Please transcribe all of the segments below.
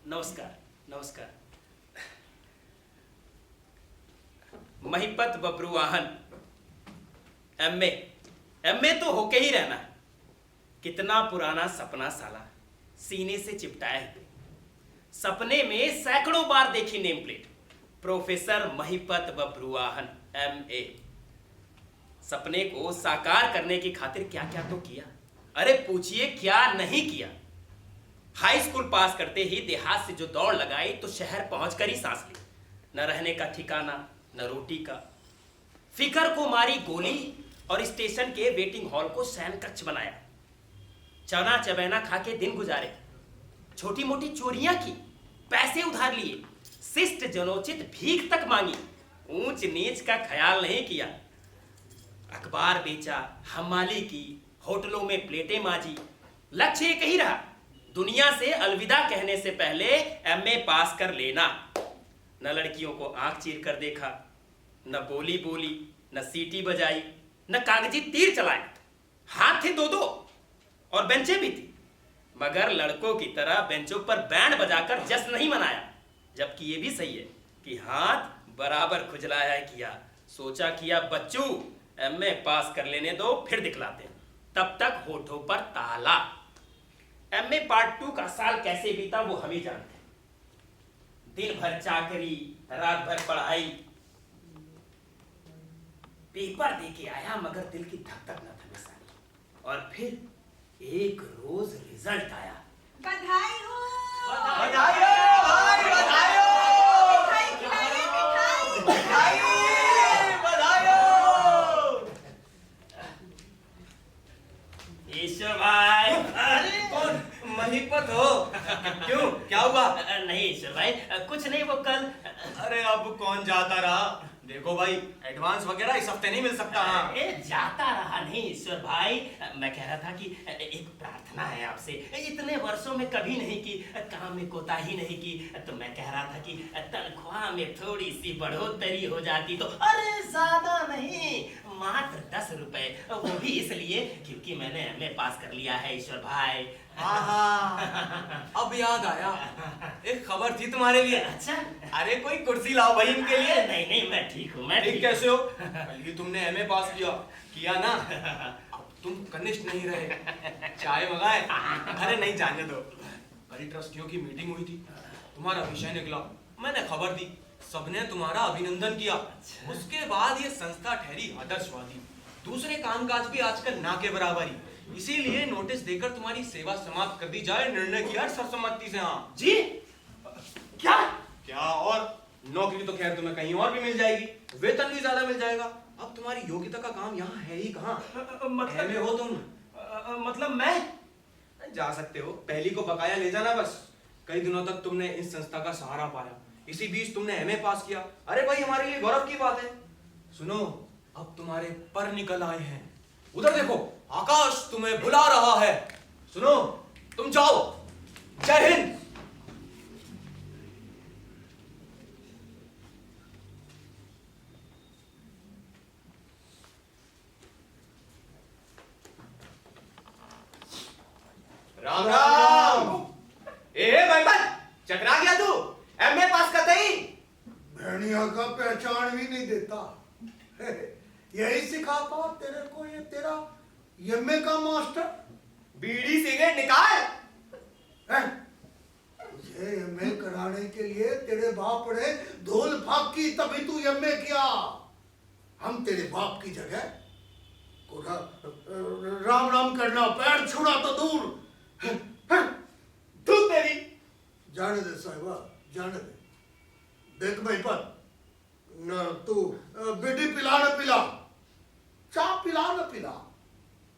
नमस्कार नमस्कार। महिपत बब्रुवाहन, एमए तो होके ही रहना। कितना पुराना सपना साला सीने से चिपटाए हुए। सपने में सैकड़ों बार देखी name plate, professor Mahipat Babruvahan MA. सपने को साकार करने की खातिर क्या क्या तो किया, अरे पूछिए क्या नहीं किया। हाई स्कूल पास करते ही देहात से जो दौड़ लगाई तो शहर पहुंचकर ही सांस ली। न रहने का ठिकाना न रोटी का, फिकर को मारी गोली और स्टेशन के वेटिंग हॉल को शयन कक्ष बनाया। चना चबैना खा के दिन गुजारे, छोटी मोटी चोरियां की, पैसे उधार लिए, शिष्ट जनोचित भीख तक मांगी, ऊंच नीच का ख्याल नहीं किया। अखबार बेचा, हमाली की, होटलों में प्लेटें मांजी। लक्ष्य एक ही रहा, दुनिया से अलविदा कहने से पहले एमए पास कर लेना। न लड़कियों को आंख चीर कर देखा, न बोली बोली, न सीटी बजाई, न कागजी तीर चलाए। हाथ थे दो दो और बेंचें भी थी, मगर लड़कों की तरह बेंचों पर बैंड बजाकर जश्न नहीं मनाया। जबकि ये भी सही है कि हाथ बराबर खुजलाया किया। सोचा किया बच्चू एमए पास कर लेने दो, फिर दिखलाते हैं। तब तक होठों पर ताला। एमए पार्ट 2 का साल कैसे बीता वो हम ही जानते हैं। दिन भर चाकरी, रात भर पढ़ाई। पेपर दे के आया मगर दिल की धक धक न थमे सारी। और फिर एक रोज रिजल्ट आया। बधाई हो। बधाई हो भाई, बधाई हो। मिठाई खिलाइए, मिठाई। बधाई हो, बधाई हो। ईश्वर भाई। अरे कौन? महिपत हो? क्यों, क्या हुआ? नहीं ईश्वर भाई, कुछ नहीं। वो कल अरे अब कौन जाता रहा? देखो भाई, एडवांस वगैरह इस हफ्ते नहीं मिल सकता। हाँ जाता रहा नहीं ईश्वर भाई। मैं कह रहा था कि एक प्रार्थना है आपसे। इतने वर्षों में कभी नहीं की, काम में कोताही नहीं की, तो मैं कह रहा था कि तनख्वाह में थोड़ी सी बढ़ोतरी हो जाती तो। अरे ज्यादा नहीं, मात्र 10 रुपए। वो भी इसलिए क्योंकि मैंने एमए पास कर लिया है ईश्वर भाई। हाँ, अब याद आया, एक खबर थी तुम्हारे लिए। अच्छा, अरे कोई कुर्सी लाओ भाई इनके लिए। नहीं नहीं, मैं ठीक हूँ। मैं ठीक कैसे हो? कल ही तुमने एमए पास किया ना? अब तुम कनिष्ठ नहीं रहे। चाय मंगाए? अरे नहीं, जाने दो। कल ट्रस्टियों की मीटिंग हुई थी, तुम्हारा विषय निकला, मैंने खबर दी, सबने तुम्हारा अभिनंदन किया। उसके बाद ये संस्था ठहरी आदर्शवादी। दूसरे कामकाज भी आजकल ना के बराबर ही, इसीलिए नोटिस देकर तुम्हारी सेवा समाप्त कर दी जाए। निर्णय किया सर्वसम्मति से। हाँ जी। क्या क्या? और नौकरी तो खैर तुम्हें कहीं और भी मिल जाएगी, वेतन भी ज्यादा मिल जाएगा। अब तुम्हारी योग्यता का काम यहाँ है ही कहाँ? मतलब एमए हो तुम। मतलब मैं जा सकते हो, पहली को बकाया ले जाना बस। कई दिनों तक तुमने इस संस्था का सहारा पाया, इसी बीच तुमने एमए पास किया। अरे भाई, हमारे लिए गौरव की बात है। सुनो, अब तुम्हारे पर निकल आए हैं। उधर देखो, आकाश तुम्हें बुला रहा है। सुनो, तुम जाओ। जय हिंद। राम राम। ए भाई, चकरा गया तू? एमए पास करते ही भेड़िया का पहचान भी नहीं देता। यही सिखाता तेरे को ये तेरा एमए का मास्टर। बीड़ी सिगरेट निकाल। तुझे एमए कराने के लिए तेरे बाप ने धूल फाक की, तभी तू एमए किया। हम तेरे बाप की जगह को राम राम करना, पैर छुड़ा तो दूर। तू तेरी। जाने दे साहिबा, जाने दे। देख भाई, पर न तू बीड़ी पिला न पिला, चाय पिला न पिला,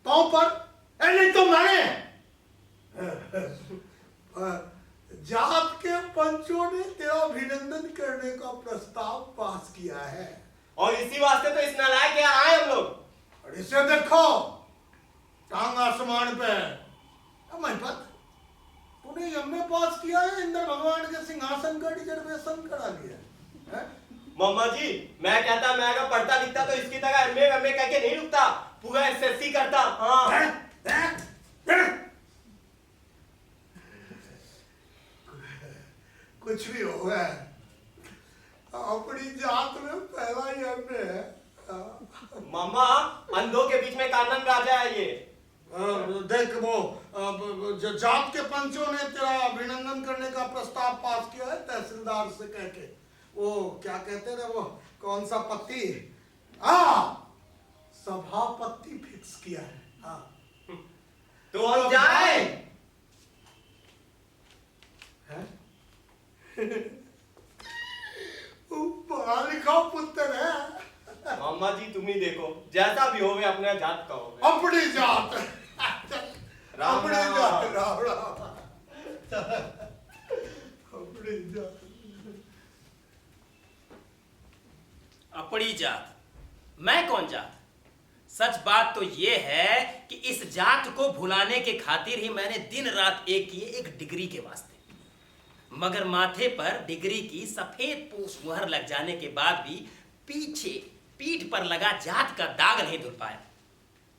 पाँव पर नहीं तो मैंने जात के पंचों ने तेरा अभिनंदन करने का प्रस्ताव पास किया है। और इसी वास्ते तो इस नालायक के यहाँ आए हम लोग। और इसे देखो, टांग आसमान पे। महिपत, तूने एमए पास किया है, इंद्र भगवान के सिंहासन का रिजर्वेशन करा लिया है? मम्मा जी, मैं कहता, मैं अगर पढ़ता लिखता तो इसकी तरह एमए एमए कह के नहीं रुकता, पूरा एसएससी करता। हाँ कुछ भी हो गया, अपनी जात में पहला ही हमने है। मामा, अंधों के बीच में कानन राजा है ये। देख वो जात के पंचों ने तेरा अभिनंदन करने का प्रस्ताव पास किया है तहसीलदार से कह के। वो क्या कहते रहे, वो कौन सा पत्ती, सभापति फिक्स किया है। हाँ तो हम जाए। वो पढ़ा लिखा पुत्र है। मामा जी तुम ही देखो, जैसा भी होवे अपने जात का होवे। अपनी जात, राम अपनी राम। जात, राम राम, अपनी जात। अपनी जात, मैं कौन जात? सच बात तो यह है कि इस जात को भुलाने के खातिर ही मैंने दिन रात एक किए एक डिग्री के वास्ते, मगर माथे पर डिग्री की सफेद पूछ मुहर लग जाने के बाद भी पीछे पीठ पर लगा जात का दाग नहीं धुल पाया।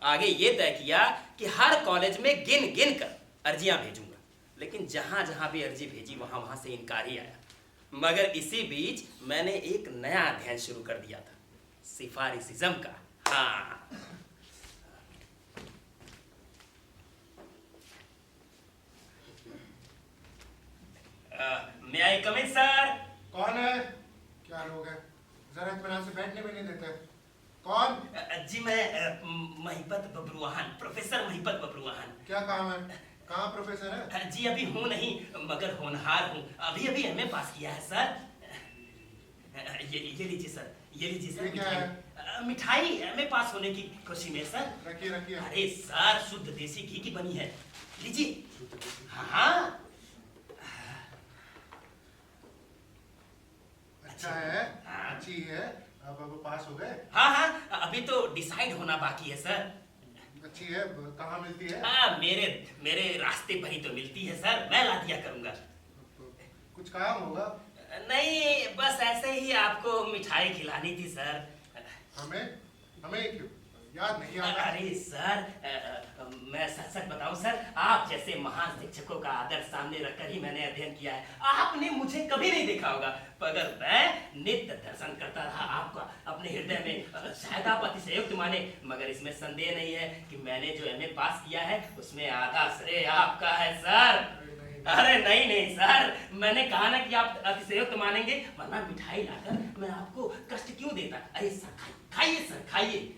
आगे ये तय किया कि हर कॉलेज में गिन गिन कर अर्जियां भेजूंगा, लेकिन जहां जहां भी अर्जी भेजी वहां वहां से इनकार ही आया। मगर इसी बीच मैंने एक नया अध्ययन शुरू कर दिया था, सिफारिसिज्म का। हाँ, may I come in, sir? कौन है? क्या लोग हैं? जरा इत्मीनान से बैठने भी नहीं देते। कौन? जी मैं महिपत बब्रुआहन, प्रोफेसर महिपत बब्रुआहन। क्या काम है? कहाँ प्रोफेसर है? जी अभी हूँ नहीं, मगर होनहार हूँ। अभी अभी एमए पास किया है सर। ये लीजिए सर, ये लीजिए सर। ये क्या है? मिठाई एमए पास होने की खुशी में सर। रखिए रखिए। अरे सर, शुद्ध देसी घी की बनी है, लीजिए। हाँ, अच्छा है, अच्छी है। अब पास हो गए? हाँ हाँ, अभी तो डिसाइड होना बाकी है सर। अच्छी है, कहाँ मिलती है? मेरे रास्ते पर ही तो मिलती है सर, मैं ला दिया करूंगा। कुछ काम होगा? नहीं, बस ऐसे ही आपको मिठाई खिलानी थी सर। हमें? हमें क्यों? याद नहीं आता? अरे सर, मैं सच सच बताऊं सर, आप जैसे महान शिक्षकों का आदर सामने रखकर ही मैंने अध्ययन किया है। आपने मुझे कभी नहीं देखा होगा, मगर मैं नित्य दर्शन करता रहा आपका अपने हृदय में। शायद आप अतिशयोक्त माने, मगर इसमें संदेह नहीं है कि मैंने जो एमए पास किया है उसमें आधा श्रेय आपका है सर। अरे नहीं नहीं सर, मैंने कहा ना कि आप अतिशयोक्त मानेंगे, वरना मिठाई लाकर मैं आपको कष्ट क्यों देता। अरे सर खाइए सर, खाइए।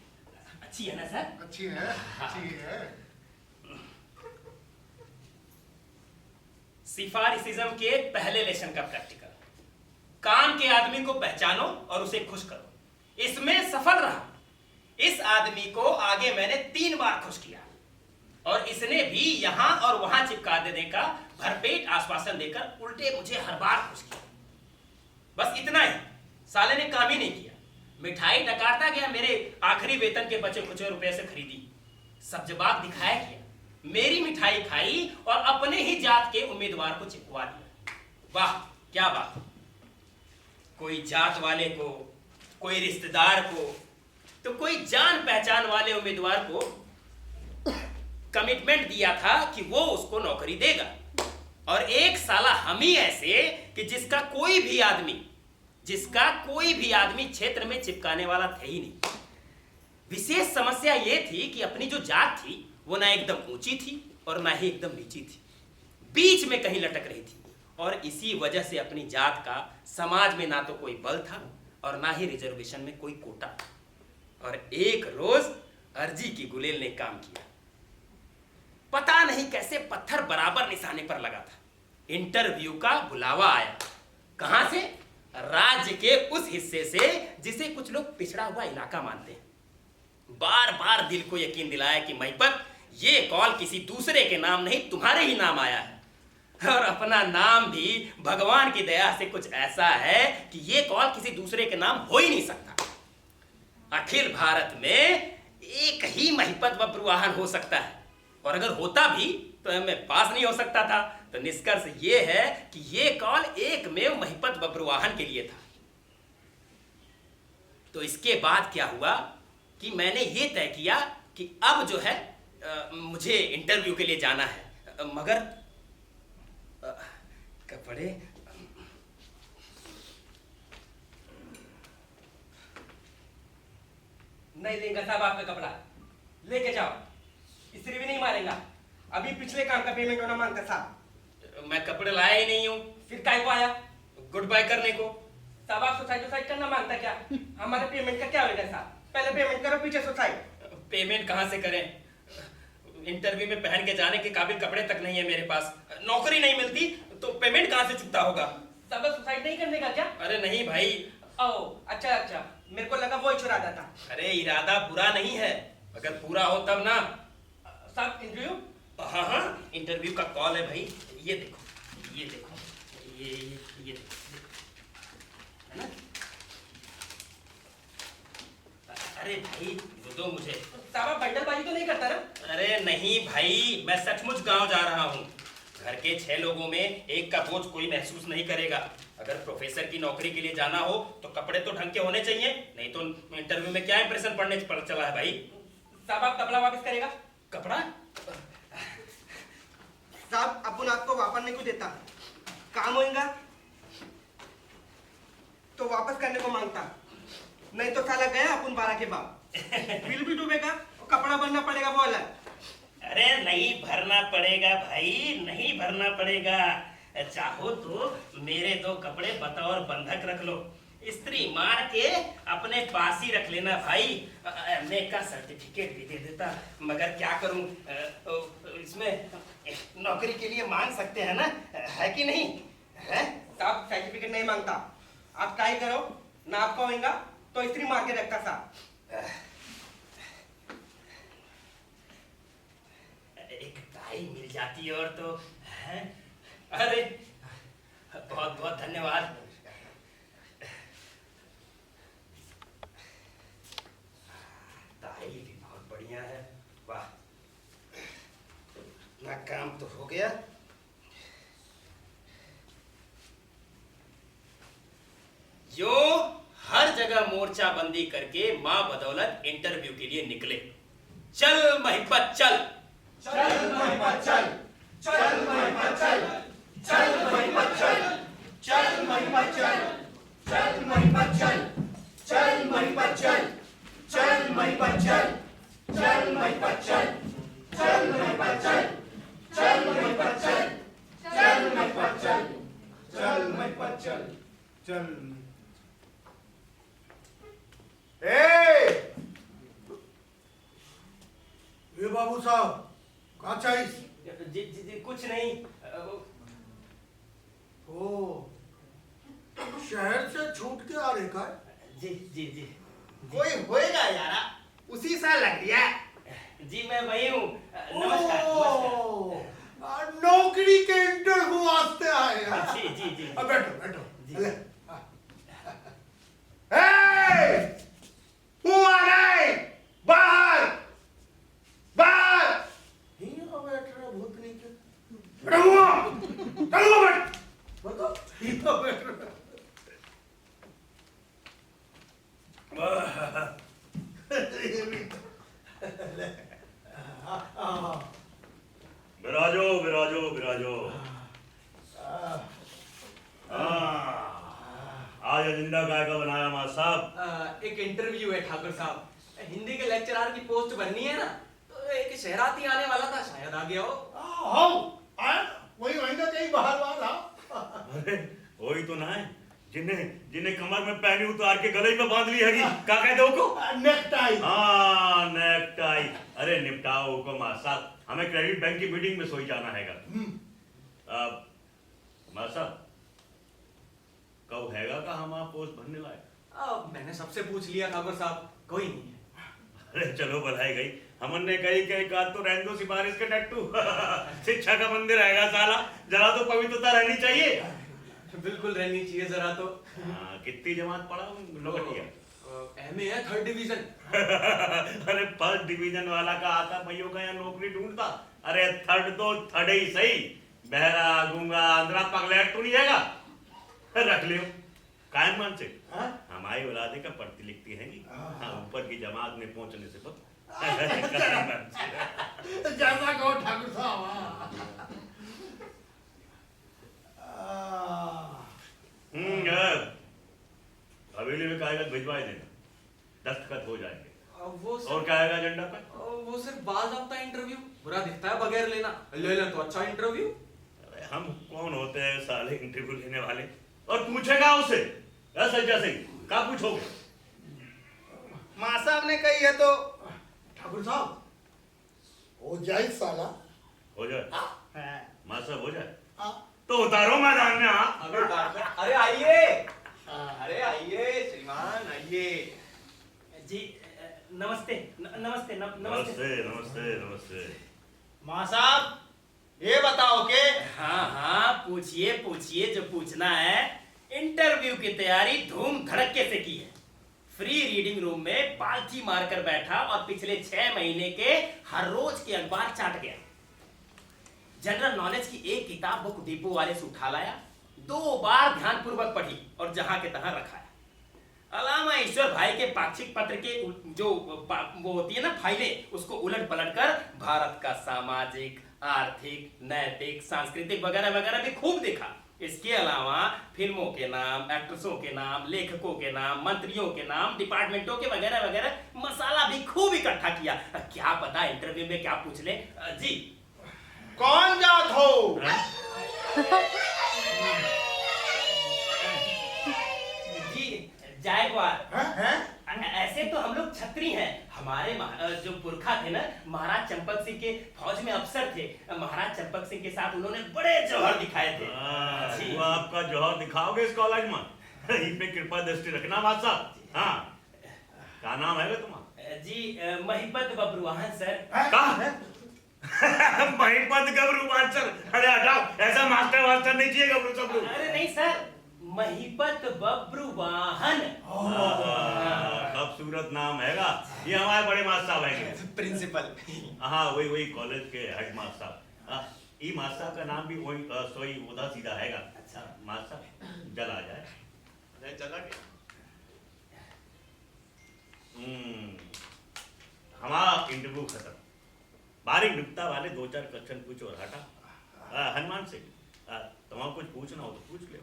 अच्छी है ना सर? अच्छी है, अच्छी है। सिफारिसिज्म के पहले लेसन का प्रैक्टिकल, काम के आदमी को पहचानो और उसे खुश करो। इसमें सफल रहा। इस आदमी को आगे मैंने 3 बार खुश किया और इसने भी यहां और वहां चिपका देने का भरपेट आश्वासन देकर उल्टे मुझे हर बार खुश किया। बस इतना ही, साले ने काम ही नहीं किया। मिठाई डकारता गया, मेरे आखिरी वेतन के बचे कुछ रुपए से खरीदी, सब जवाब दिखाया किया, मेरी मिठाई खाई और अपने ही जात के उम्मीदवार को चिपकवा दिया। वाह क्या बात! कोई जात वाले को, कोई रिश्तेदार को, तो कोई जान पहचान वाले उम्मीदवार को कमिटमेंट दिया था कि वो उसको नौकरी देगा, और एक साला हम ही ऐसे कि जिसका कोई भी आदमी क्षेत्र में चिपकाने वाला थे ही नहीं। विशेष समस्या ये थी कि अपनी जो जात थी वो ना एकदम ऊंची थी और ना ही एकदम नीची थी, बीच में कहीं लटक रही थी। और इसी वजह से अपनी जात का समाज में ना तो कोई बल था और ना ही रिजर्वेशन में कोई कोटा। और एक रोज अर्जी की गुलेल ने काम किया। पता नहीं कैसे पत्थर बराबर निशाने पर लगा था। इंटरव्यू का बुलावा आया। कहां से? राज्य के उस हिस्से से जिसे कुछ लोग पिछड़ा हुआ इलाका मानते हैं। बार बार दिल को यकीन दिलाया कि महिपत, ये कॉल किसी दूसरे के नाम नहीं, तुम्हारे ही नाम आया है। और अपना नाम भी भगवान की दया से कुछ ऐसा है कि ये कॉल किसी दूसरे के नाम हो ही नहीं सकता। अखिल भारत में एक ही महिपत बब्रुआहन हो सकता है, और अगर होता भी तो एमए पास नहीं हो सकता था। तो निष्कर्ष ये है कि ये कॉल एकमेव महिपत बब्रुआहन के लिए था। तो इसके बाद क्या हुआ कि मैंने ये तय किया कि अब जो है मुझे इंटरव्यू के लिए जाना है, मगर कपड़े नहीं देंगे साहब आपका कपड़ा, लेके जाओ, इस्त्री भी नहीं मारेगा, अभी पिछले काम का पेमेंट होना मांगता साहब। मैं कपड़े लाया ही नहीं हूँ। फिर काय को आया गुड बाय करने को। साहब? आप सुसाइड करना मांगता क्या? हमारे पेमेंट का क्या होगा साहब? पहले पेमेंट करो, पीछे सुसाइड। पेमेंट कहाँ से करें? इंटरव्यू में पहन के जाने के काबिल कपड़े तक नहीं है मेरे पास, नौकरी नहीं मिलती तो पेमेंट कहाँ से चुकता होगा? साहब सुसाइड नहीं करने का क्या? अरे नहीं भाई। ओ अच्छा, मेरे को लगा वो इरादा था। अरे इरादा बुरा नहीं है, अगर पूरा हो तब ना। साहब इंटरव्यू? हाँ, इंटरव्यू का कॉल है भाई। ये देखो, ये देखो, है ना? अरे भाई वो दो मुझे। साहब आप बंडलबाजी तो नहीं करता ना? अरे नहीं भाई, मैं सचमुच गांव जा रहा हूँ। घर के 6 लोगों में एक का बोझ कोई महसूस नहीं करेगा। अगर प्रोफेसर की नौकरी के लिए जाना हो तो कपड़े तो ढंग के होने चाहिए, नहीं तो इंटरव्यू में क्या इंप्रेशन पड़ने पड़ चला है भाई। साहब आप कपड़ा वापस करेगा? कपड़ा? साहब अपन आपको वापस नहीं को देता, काम होगा तो वापस करने को मांगता, नहीं तो साला गया अपन 12 के बाद। बिल भी डूबेगा, कपड़ा भरना पड़ेगा वो अलग। अरे नहीं भरना पड़ेगा भाई, नहीं भरना पड़ेगा। चाहो तो मेरे 2 कपड़े बतौर बंधक रख लो, इस्त्री मार के अपने पास ही रख लेना भाई। एमए का सर्टिफिकेट भी दे देता, मगर क्या करूं, इसमें नौकरी के लिए मांग सकते हैं ना, है कि नहीं? है साहब सर्टिफिकेट नहीं मांगता, आप ट्राई करो ना, आपका होगा तो इस्त्री मार के रखता साहब। एक टाई मिल जाती और तो है। अरे बहुत बहुत धन्यवाद। टाई भी बहुत बढ़िया है, वाह। ना काम तो हो गया। जो हर जगह मोर्चा बंदी करके मां बदौलत इंटरव्यू के लिए निकले। चल महिपत चल, चल महिपत चल, चल महिपत चल, चल महिपत चल, चल महिपत चल, चल महिपत चल, चल महिपत चल, चल महिपत चल, चल महिपत चल, चल महिपत चल, चल महिपत चल, चल महिपत चल, चल महिपत चल, चल ए ये बाबू साहब कहाँ चाहिए? जी जी जी कुछ नहीं। ओ शहर से छूट के आ रहे का? जी जी जी कोई होएगा यारा, उसी सा लग गया। जी मैं वही हूँ। नमस्कार, नमस्कार। नौकरी के इंटरव्यू वास्ते आए हैं? जी जी जी अब बैठो बैठो। जी। ले, ए! हुआ नहीं, बाहर बाहर। यहाँ बैठ रहा भूतनी के। रहुआ, रहुआ बैठ। बताओ, यहाँ बैठ रहा। ये भी तो- ले, विराजो विराजो विराजो। आज एजेंडा काय का बनाया मां साहब? एक इंटरव्यू है ठाकुर साहब, हिंदी के लेक्चरर की पोस्ट भरनी है ना, तो एक शहराती आने वाला था, शायद आ गया हो। वही महीना कहीं बाहर बाहर आओ। अरे वही तो ना है जिन्हें जिन्हें कमर में पहनी उतार के गले में बांध ली हैगी। क्या कहते हो को? नेकटाई। हाँ नेकटाई। अरे निपटाओ को मां साहब, हमें क्रेडिट बैंक की मीटिंग में सोई जाना हैगा। मां साहब कब हैगा का हम आप पोस्ट भरने लायक? मैंने सबसे पूछ लिया ठाकुर साहब, कोई नहीं है। अरे चलो बधाई गई। हमन ने कही कि एक आध तो रहने दो सिफारिश के टट्टू। शिक्षा का मंदिर रहेगा साला, जरा तो पवित्रता रहनी चाहिए। बिल्कुल रहनी चाहिए जरा तो। कितनी जमात पढ़ा लोकटिया? एमए है 3rd डिवीजन। अरे 1st डिवीजन वाला का आता भैया का यहाँ नौकरी ढूंढता। अरे 3rd तो 3rd ही सही, बहरा गूंगा अंधरा पगलेट तो नहीं जाएगा। रख लियो कायम मान से। हमारी औलादे का पढ़ती लिखती है ऊपर की जमात में पहुंचने से तो जैसा कहो ठाकुर साहब। हवेली में कागज भिजवाए देना, दस्तखत हो जाएंगे। वो और क्या आएगा एजेंडा पे? वो सिर्फ बाज़ाब्ता इंटरव्यू, बुरा दिखता है बगैर लेना, ले ले तो अच्छा इंटरव्यू। अरे हम कौन होते हैं साले इंटरव्यू लेने वाले? और पूछेगा उसे सज्जा सिंह, क्या पूछोगे? माँ साहब ने कही है तो ठाकुर साहब हो जाए साला। हो जाए हाँ। माँ साहब, हो जाए हाँ। तो उतारो मैदान में। हाँ अरे आइए, अरे आइए श्रीमान आइए। जी नमस्ते नमस्ते नमस्ते। नमस्ते नमस्ते नमस्ते। माँ साहब ये बताओ कि हाँ हाँ पूछिए पूछिए, जो पूछना है। इंटरव्यू की तैयारी धूम धड़के से की है। फ्री रीडिंग रूम में पालथी मारकर बैठा और पिछले 6 महीने के हर रोज के अखबार चाट गया। जनरल नॉलेज की एक किताब बुक डिपो वाले से उठा लाया, 2 बार ध्यानपूर्वक पढ़ी और जहां के तहां रखाया। अलामा ईश्वर भाई के पाक्षिक पत्र के जो वो होती है ना फाइलें, उसको उलट पलट कर भारत का सामाजिक, आर्थिक, नैतिक, सांस्कृतिक वगैरह वगैरह भी खूब देखा। इसके अलावा फिल्मों के नाम, एक्ट्रेसों के नाम, लेखकों के नाम, मंत्रियों के नाम, डिपार्टमेंटों के वगैरह वगैरह मसाला भी खूब इकट्ठा किया। क्या पता इंटरव्यू में क्या पूछ ले। जी कौन जात हो? जी जायकवाड़। हैं? ऐसे तो हम लोग छत्री हैं। हमारे जो पुरखा थे ना, महाराज चंपक सिंह के फौज में अफसर थे। महाराज चंपक सिंह के साथ उन्होंने बड़े जौहर दिखाए थे। जी। वो आपका जौहर दिखाओगे इस कॉलेज में? इन पे कृपा दृष्टि रखना बात साहब। हाँ, क्या नाम है तुम्हारा? जी महिपत बब्रुवाहन सर। महिपत गबरू मास्टर? अरे हटाओ, ऐसा मास्टर वास्टर नहीं चाहिए गबरू सब लोग। अरे नहीं सर, महिपत बब्रुवाहन। खूबसूरत नाम हैगा। ये हमारे बड़े मास्टर साहब हैं, प्रिंसिपल। हाँ वही कॉलेज के हेड मास्टर साहब। ये मास्टर साहब का नाम भी वही सोई उदा सीधा हैगा। अच्छा मास्टर साहब जल आ जाए। चला गया। हमारा इंटरव्यू खत्म। बारीक नुक्ता वाले 2-4 क्वेश्चन पूछो और हटा। हनुमान से तुम्हारा कुछ पूछना हो तो पूछ लो।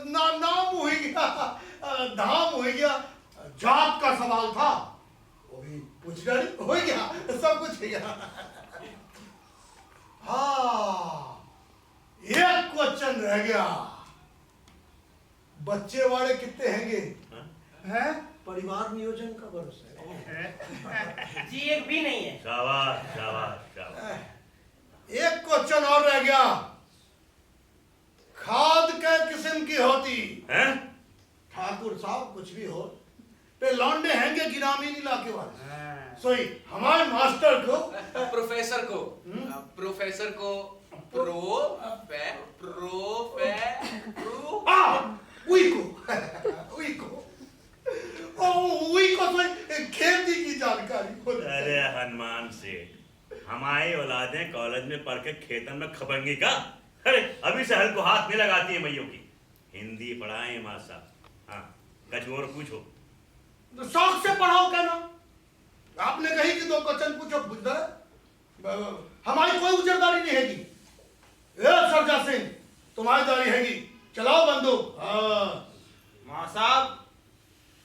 नाम हो गया, धाम हो गया, जात का सवाल था वो भी पूछना नहीं, हो गया, सब कुछ हो गया। हाँ एक क्वेश्चन रह गया, बच्चे वाले कितने हैंगे? हैं? परिवार नियोजन का वर्ष है। जी एक भी नहीं है। शाबाश शाबाश शाबाश। एक क्वेश्चन और रह गया, खाद कै किस्म की होती? हैं? ठाकुर साहब कुछ भी हो, पे लौंडे हैंगे ग्रामीण इलाके वाले। सोई हमारे मास्टर को, प्रोफेसर को खेती की जानकारी हो। अरे हनुमान सेठ, हमारी औलादें कॉलेज में पढ़ के खेतन में खपंगी का? अरे अभी से हल को हाथ नहीं लगाती है मैयों की। हिंदी पढ़ाए माँ साहब। हाँ कुछ और पूछो। तो शौक से पढ़ाओ क्या ना? आपने कही कि 2 क्वेश्चन पूछो, बुझदा हमारी कोई उजरदारी नहीं हैगी। सरजा सिंह तुम्हारी दारी हैगी, चलाओ बंदूक। माँ साहब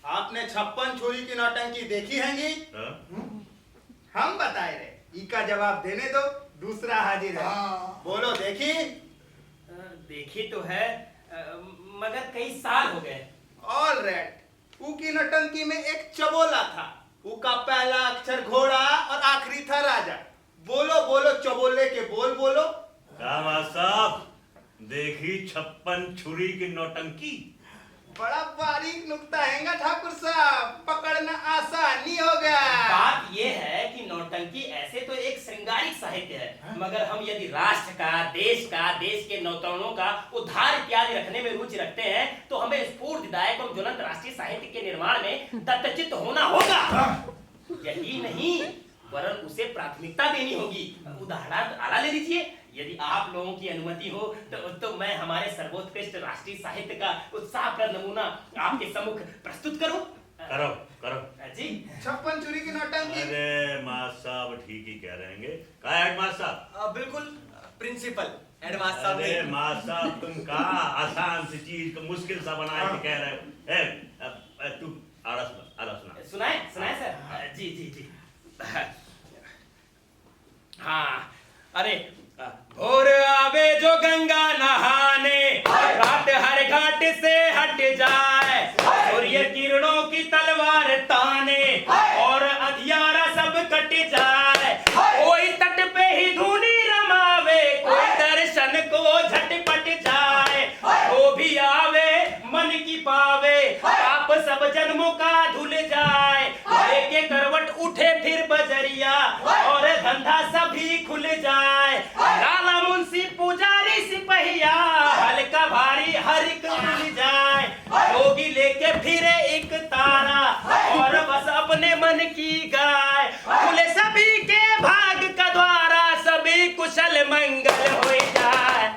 आपने 56 छुरी की नौटंकी देखी हैगी? हम बताए रहे, ई का जवाब देने दो, दूसरा हाजिर है। बोलो देखी? देखी तो है, मगर कई साल हो गए। All right. ऊ की नौटंकी में एक चबोला था, ऊ का पहला अक्षर घोड़ा और आखिरी था राजा। बोलो बोलो चबोले के बोल बोलो। साहब देखी 56 छुरी की नौटंकी? बड़ा बारीक नुक्ता हैगा ठाकुर साहब, पकड़ना आसान नहीं होगा। बात यह है कि नौटंकी ऐसे तो एक श्रृंगारिक साहित्य है, मगर हम यदि राष्ट्र का, देश के नौतरणों का उद्धार इत्यादि रखने में रुचि रखते हैं, तो हमें स्फूर्तिदायक और ज्वलंत राष्ट्रीय साहित्य के निर्माण में दत्तचित्त होना होगा। यही नहीं, वरन उसे प्राथमिकता देनी होगी। उदाहरण आला ले लीजिए। यदि आप लोगों की अनुमति हो तो मैं हमारे सर्वोत्कृष्ट राष्ट्रीय साहित्य का उत्साहप्रद नमूना आपके सम्मुख प्रस्तुत करूं। करो करो जी। 56 छुरी की नौटंकी। अरे माँ साहब ठीक ही कह रहेंगे। क्या हेड मास्टर साहब? बिल्कुल प्रिंसिपल हेडमास्टर साहब। अरे माँ साहब तुम कहाँ आसान सी चीज को मुश्किल सा बना के कह रहे हो? तू आड़ा सुना सुनाए सुनाए सर। जी जी जी। हाँ, अरे भोर आवे जो गंगा नहाने, घाट हर घाट से हट जाए, सूर्य किरणों की तलवार ताने, और अंधियारा सब कट जाए। कोई तट पे ही धूनी रमावे, कोई दर्शन को झटपट जाए। वो भी आवे मन की पावे, पाप सब जन्मों का धुल जाए। लेके करवट उठे फिर बजरिया, और धंधा सभी खुल जाए। लाला मुंशी पुजारी सिपहिया, हल्का भारी हर एक मिल जाए। जोगी लेके फिरे एक तारा, और बस अपने मन की गाय। खुले सभी के भाग का द्वारा, सभी कुशल मंगल हो जाए।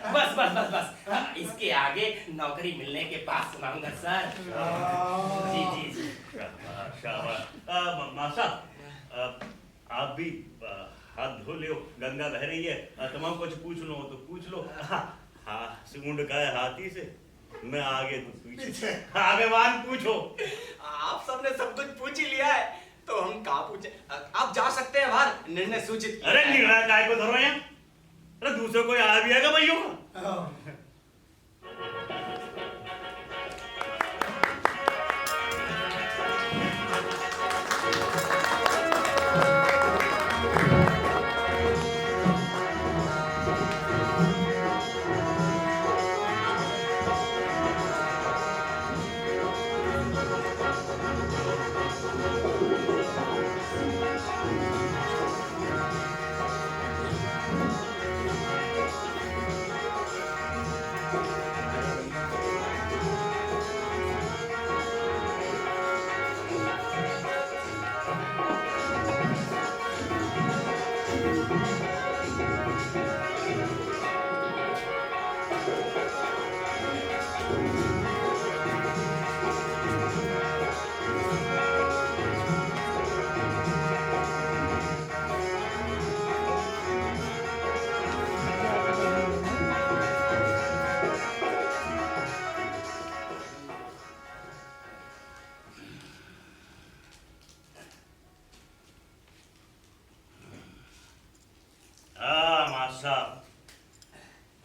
बस बस बस बस, इसके आगे नौकरी मिलने के बाद सुनाऊंगा सर। जी जी जी। शाबाश। मासा, आप भी हाथ धो लो, गंगा बह रही है। तमाम कुछ पूछ लो तो पूछ लो। हाँ, सूंड का है हाथी से, मैं आगे तो पूछे, आगेवान पूछो। आप सबने सब कुछ पूछ ही लिया है, तो हम कहाँ पूछे। आप जा सकते हैं बाहर, निर्णय सूचित। अरे निर्णय काय को धरो यहाँ? अरे दूसरे कोई आ भी आएगा भाइयों का।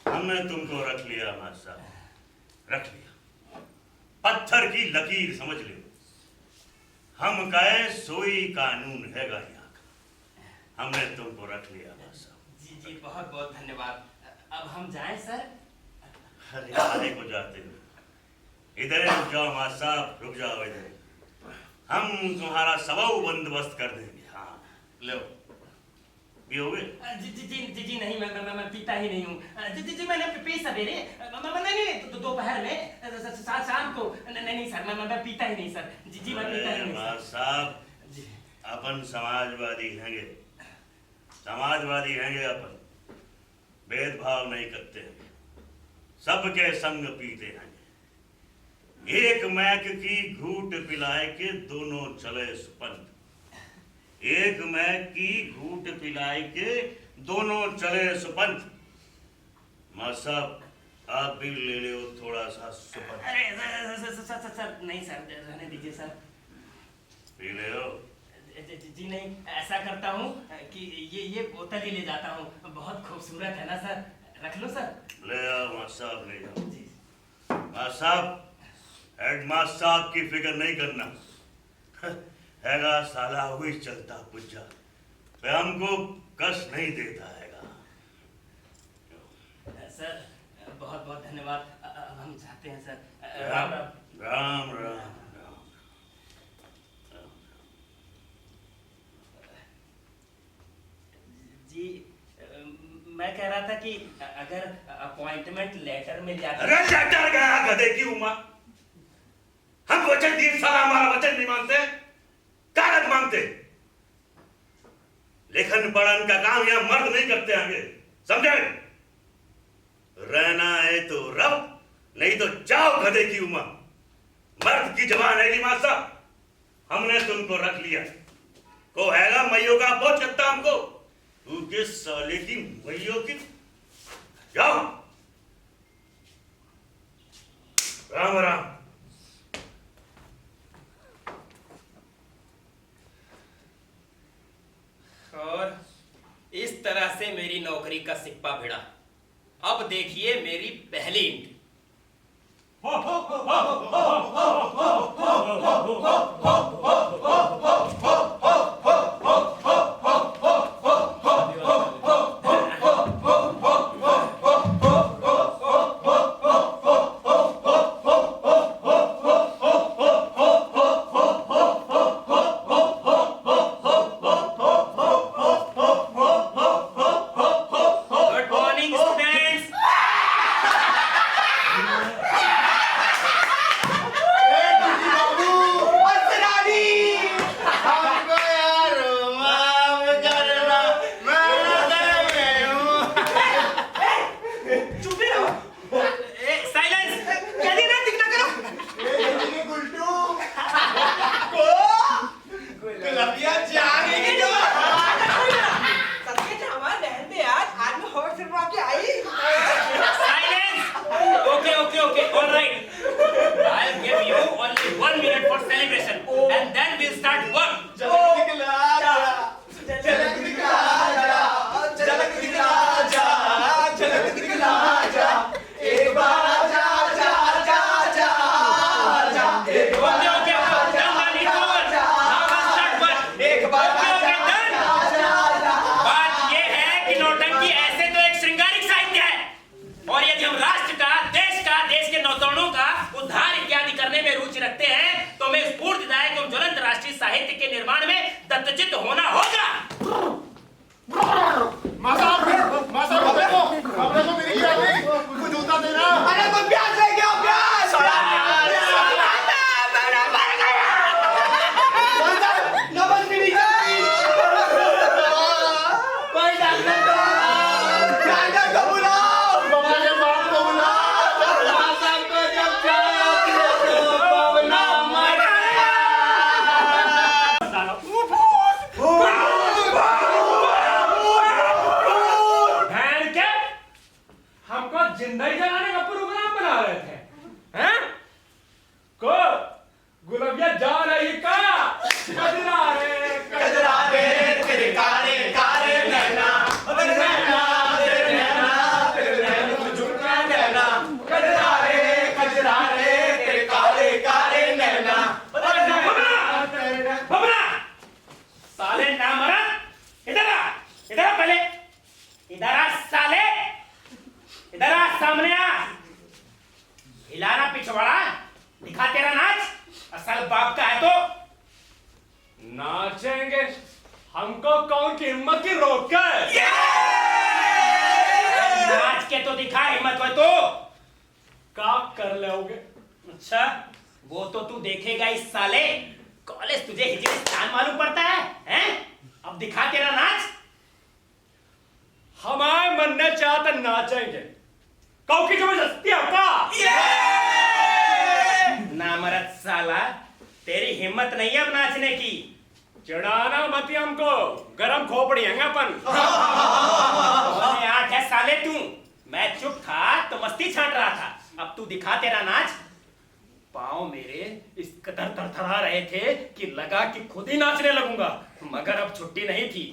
हमने तुमको रख लिया मास्टर, रख लिया। पत्थर की लकीर समझ लो। हम कहे सोई कानून हैगा यहाँ का। हमने तुमको रख लिया मास्टर। जी जी, बहुत बहुत धन्यवाद। अब हम जाएं सर? अरे आने को जाते हो, इधर रुक जाओ मास्टर, रुक जाओ इधर। हम तुम्हारा सबऊ बंदोबस्त कर देंगे। हाँ लो, पियोगे? जी जी जी जी जी नहीं, मैं पीता ही नहीं हूँ। जी जी जी, मैंने पी सवेरे, नहीं दोपहर में, शाम को। नहीं सर, मैं पीता ही नहीं सर। जी जी, मैं पीता ही नहीं साहब जी। अपन समाजवादी हैंगे, समाजवादी हैंगे अपन, भेदभाव नहीं करते हैं, सबके संग पीते हैं। एक मैक की घूट पिलाए के दोनों चले सुपंथ, एक मैक की घूट पिलाए के दोनों चले सुपंथ। मां साहब, आप भी ले लो थोड़ा सा सुपंथ। अरे सर नहीं सर, रहने दीजिए सर। पी ले हो? जी नहीं, ऐसा करता हूँ कि ये बोतल ही ले जाता हूँ। बहुत खूबसूरत है ना सर, रख लो सर। ले आओ मां साहब, ले जाओ। जी मां साहब, हेडमास्टर साहब की फिक्र नहीं करना, हैगा साला हुई चलता पुज्जा, वे हमको कष्ट नहीं देता हैगा। सर बहुत बहुत धन्यवाद। अब हम जाते हैं सर। राम राम राम राम। जी, मैं कह रहा था कि अगर अपॉइंटमेंट लेटर मिल जाता। अरे लेटर गया गधे की उम्र, हम वचन दिए, साला हमारा वचन नहीं मानते, कागज मांगते। लेखन पढ़न का काम यहाँ मर्द नहीं करते आगे, समझे? रहना है तो रब, नहीं तो जाओ गधे की उम्र। मर्द की जबान है नहीं मासा, हमने तुमको रख लिया। को हैगा मैयों का बहुत चलता हमको, तू किस साले की मैयों की। जाओ, राम राम। नौकरी का सिक्का भिड़ा। अब देखिए मेरी पहली एंट्री। Good morning students. हमको यार माफ करना, मैं नशे में हूँ। चुप ही रहो। साइलेंस। जल्दी ना दिखना करो। ये गुल्टू को गुलाबिया जागेगी जो। सत्य हमारा बहन पे आज मैं हॉट सिर्फ आपके आई। Silence! Okay. All right. I'll give you only 1 minute for celebration, and then we'll start work. झलक दिखला जा, झलक दिखला जा, झलक दिखला जा, झलक दिखला जा। एक बार आजा, जा, जा, जा, जा। एक बार Okay. Done, man. It's over. Now we'll start work. एक बार Okay, आजा, done. जा, जा। बात ये है कि नौटंकी ऐसे तो एक श्रृंगारिक साहित्य है, और यदि हम राष्ट्र का, देश के नौतरणों का उद्धार इत्यादि करने में रुचि रखते हैं, तो हमें स्फूर्तिदायक एवं ज्वलंत राष्ट्रीय साहित्य के निर्माण में दत्तचित्त होना होगा। अपने को मेरी क्या हुई? कुछ जूता देना। अरे कोई प्याज ले गया, प्याज। नमक भी नहीं चाहिए। कोई डॉक्टर को बुलाओ। बाबा के बाप को बुलाओ। माता को जब चाय आती है तो पवना मर बहन के हमको जिंदा ही जलाने का प्रोग्राम बना रहे थे, हैं? को गुलाबिया जा रही का कजरा रे तेरे काले काले नैना, तेरे नैना, तेरे नैना, तेरे नैना में झुमका नैना। कजरा रे तेरे काले काले नैना। बबला! साले ना मरा। इधर आ पहले। इधर आ साले। इधर आ, सामने आ। हिलाना पिछवाड़ा, दिखा तेरा नाच। असल बाप का है तो नाचेंगे। हमको कौन की हिम्मत की रोक है? नाच के तो दिखा हिम्मत हो तो। का कर लोगे? अच्छा, वो तो तू देखेगा इस साले। कॉलेज तुझे हिजरिस्तान मालूम पड़ता है, हैं? अब दिखा तेरा नाच। हमारे मन ने चाहता नाचेंगे। कौ की जबरदस्ती आपका? नामर्द साला, तेरी हिम्मत नहीं है अब नाचने की। चढ़ाना मत ही हमको, गरम खोपड़ी है अपन। कौन आंख है साले तू? मैं चुप था तो मस्ती छांट रहा था। अब तू दिखा तेरा नाच। पाँव मेरे इस कदर थरथरा रहे थे कि लगा कि खुद ही नाचने लगूंगा, मगर अब छुट्टी नहीं थी।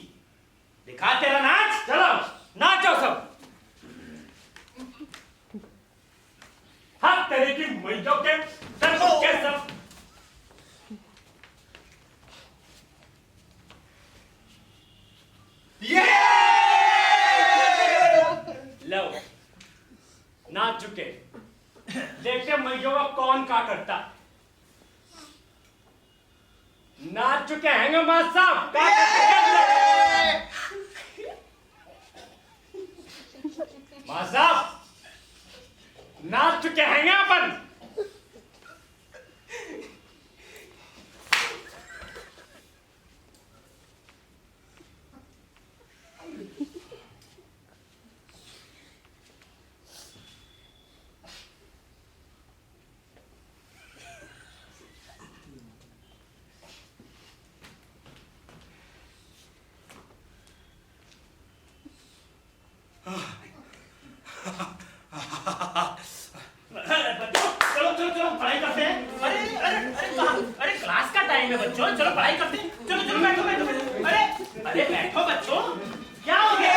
दिखा तेरा नाच। चलो नाचो सब। हाँ तेरे की मैजो के सब। लो नाच चुके, देखते मैजो का कौन का करता। नाच चुके हैं मां साहब। मां साहब नाच चुके हैं अपन। चलो पढ़ाई करते हैं। अरे कहाँ? अरे क्लास का टाइम है बच्चों, चलो पढ़ाई करते हैं। चलो बैठो। अरे बैठो बच्चों, क्या हो गया?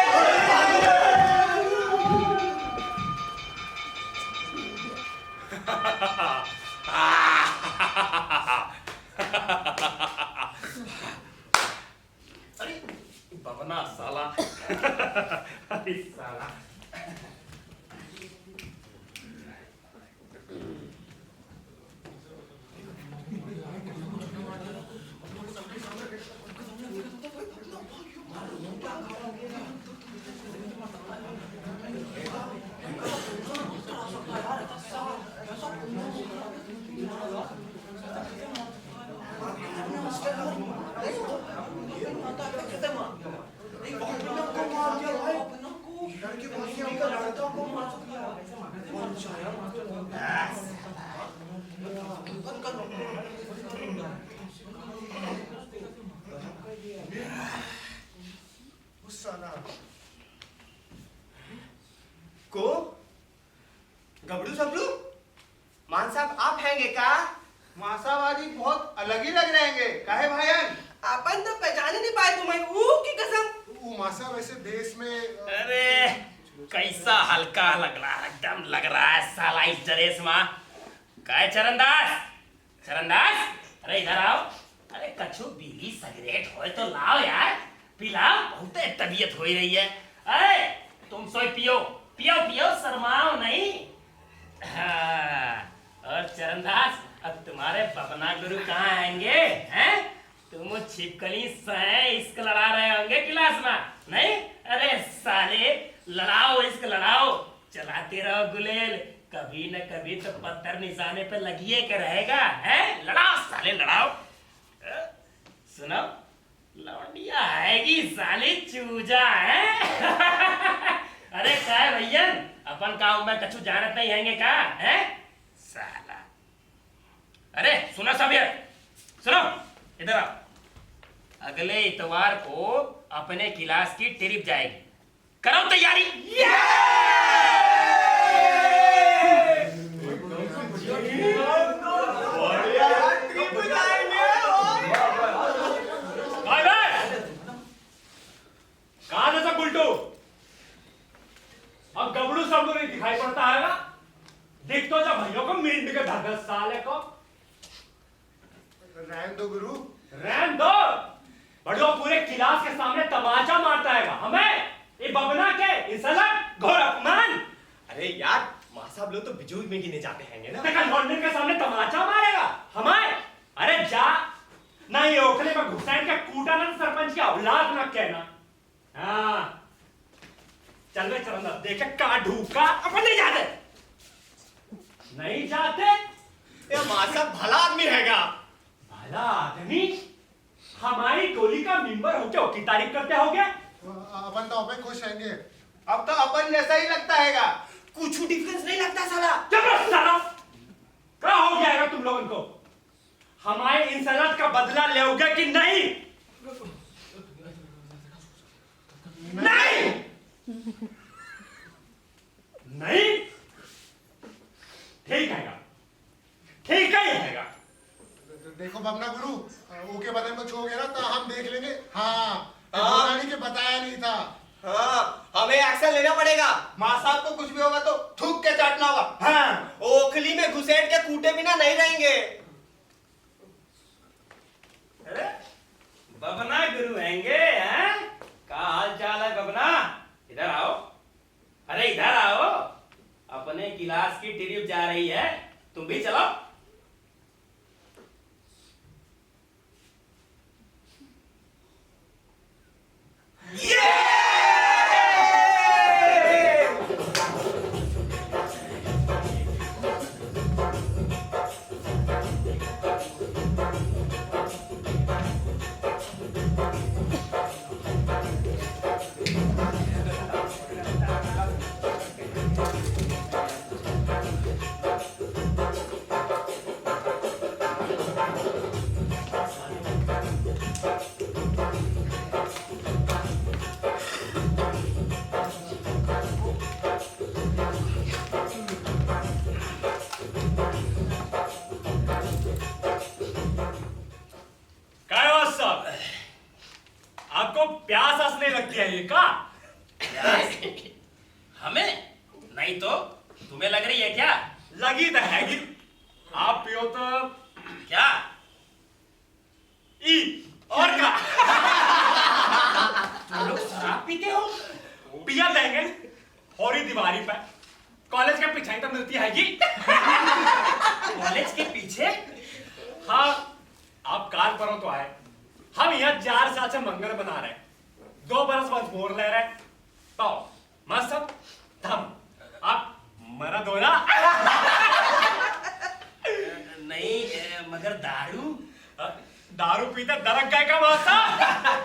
उस साला को गबड़ू सबलू मान साहब आप हैंगे का? मासावादी बहुत अलग ही लग रहे हैं काहे भाईयान? अपन तो पहचान ही नहीं पाए तुम्हें। ऊ की कसम। वो मासा वैसे देश में अरे कैसा हल्का लग रहा है, एकदम लग रहा है साला इस ड्रेस में। काय चरणदास, चरणदास, अरे इधर आओ। अरे कछु बीड़ी सिगरेट हो तो लाओ यार, पिलाओ, बहुत तबीयत हो रही है। अरे तुम सोई पियो पियो पियो, शर्माओ नहीं। हाँ, और चरणदास अब तुम्हारे बपना गुरु कहाँ आएंगे हैं? तुम छिपकली से इश्क लड़ा रहे होंगे क्लास में, नहीं? अरे साले लड़ाओ, इश्क लड़ाओ, चलाते रहो गुलेल, कभी न कभी तो पत्थर निशाने पे लगिए के रहेगा, हैं? लड़ाओ साले लड़ाओ। सुनो, लौंडिया आएगी साली चूजा है। अरे क्या है भैया, अपन गाँव में कछु जानत नहीं हैंगे का, हैं? साला, अरे सुनो सब यार, सुनो इधर आओ। अगले इतवार को अपने क्लास की ट्रिप जाएगी, करो तैयारी। कहां था सब गुल्टू? अब गबड़ू सबड़ू नहीं दिखाई पड़ता है ना? देख तो जब भाइयों को मिनट के धर साले को। रहने दो गुरु। रहने दो, बड़ो पूरे क्लास के सामने तमाचा मारता है हमें, ये बबना के इंसल्ट, घोर अपमान। अरे यार माँ साहब लोग तो बिजूज में गिने जाते हैं ना। देखा लॉन्डन के सामने तमाचा मारेगा हमें? अरे जा ना, ये ओखले में घुसाएं के कूटा ना, सरपंच की औलाद ना कहना। हाँ चल रहे चल, देखे का ढूका, अपन नहीं जाते, नहीं जाते। ये माँ साहब भला आदमी रहेगा। भला आदमी? हमारी टोली का मेंबर हो क्या, की तारीफ करते हो गया? अपन तो अपन खुश रहेंगे। अब तो अपन जैसा ही लगता हैगा, कुछ डिफरेंस नहीं लगता साला। जबरदस्त साला, क्या हो जाएगा तुम लोगों को? हमारे इंसल्ट का बदला लोगे कि नहीं? नहीं नहीं, ठीक है, ठीक ही है। देखो बमना गुरु, ओके बदन को छोड़ ना तो हम देख लेंगे। हाँ रानी के बताया नहीं था। हाँ हमें एक्शन लेना पड़ेगा। माँ साहब को कुछ भी होगा तो थूक के चाटना होगा। हाँ ओखली में घुसेट के कूटे बिना नहीं रहेंगे। अरे बबना गुरु हैंगे हैं? क्या हाल चाल है बबना? इधर आओ, अरे इधर आओ। अपने क्लास की ट्रिप जा रही है, तुम भी चलो। प्यास हंसने लगती है ये का? हमें नहीं तो तुम्हें लग रही है क्या? लगी तो हैगी। आप पियो तो क्या? ई और का? तुम लोग शराब पीते हो? पिया देंगे और ही दीवारी पे कॉलेज के पीछे तो मिलती हैगी। कॉलेज के पीछे? हाँ आप काल परो तो आए, हम यहाँ 4 साल से मंगल बना रहे, 2 बरस बाद मोर ले रहे। तो मस्त थम आप मरा दो ना। नहीं मगर दारू? दारू पीते दरक गए का मासा?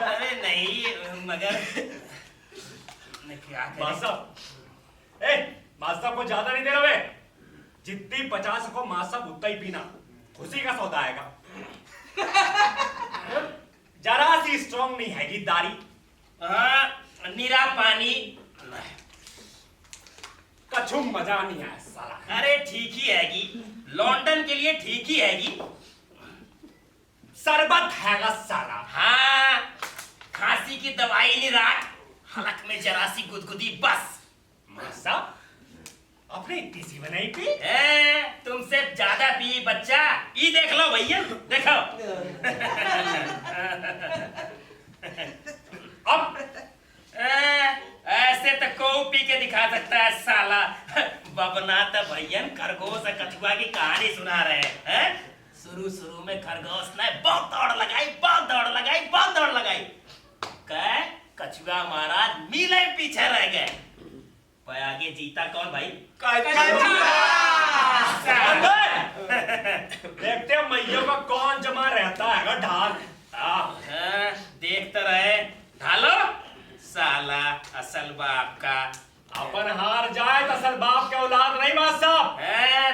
अरे नहीं मगर मैं क्या करें? मासा ए मासा को ज्यादा नहीं दे रहे, जितनी 50 को मासा उतना ही पीना। उसी का सौदा आएगा। जरा सी स्ट्रॉन्ग नहीं हैगी दारी। निरा पानी कछु मजा नहीं आया साला। अरे ठीक ही हैगी, लॉन्डन के लिए ठीक ही हैगी। शरबत हैगा साला। हाँ, खांसी की दवाई नहीं रात, हलक में जरा सी गुदगुदी बस। मासा अपने इतनी सी बनाई पी। तुमसे ज्यादा पी बच्चा। ये देख लो भैया, देखो। अब ऐसे तो को पी के दिखा सकता है साला। बबना तो भैया खरगोश और कछुआ की कहानी सुना रहे हैं। शुरू में खरगोश ने बहुत दौड़ लगाई। कछुआ महाराज मीले पीछे रह गए। पर आगे जीता कौन भाई? देखते हैं मैयों का कौन जमा रहता है ढाल। देखते रहे ढालो साला असल बाप का। अपन हार जाए तो असल बाप के औलाद नहीं बात साहब।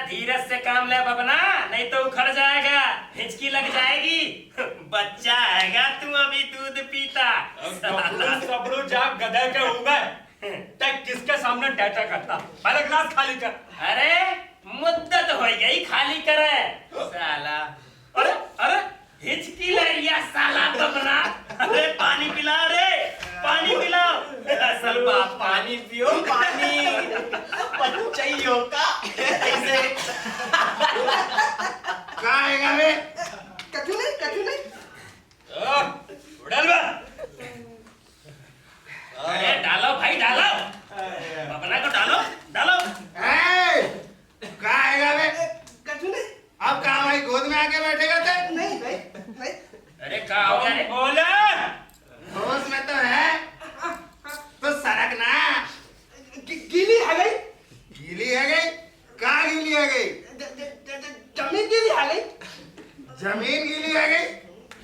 धीरज से काम ले बबना, नहीं तो उखड़ जाएगा, हिचकी लग जाएगी। बच्चा आएगा, तू अभी दूध पीता। सबरू जाग गधे के होंगे। तक किसके सामने टैटा करता? पहले गिलास खाली कर। अरे मुद्दत हो गई, खाली करे साला। अरे हिचकी ले लिया साला बबना। अरे पानी पिला रे, पानी पिलाओ। असल बाप पानी पियो, पानी। बच्चइयों का ऐसे खाएगा रे? कछु नहीं। उड़ल बा। अरे डालो भाई, डालो बबना को, डालो। खाएगा रे? कछु नहीं। अब कहाँ भाई गोद में आके बैठेगा ते? नहीं भाई। अरे क्या हो गया रे? बोले होश में तो है, तो सरक ना। गीली है गई। गीली है गई? कहाँ गीली है गई? जमीन गीली है गई। जमीन गीली है गई?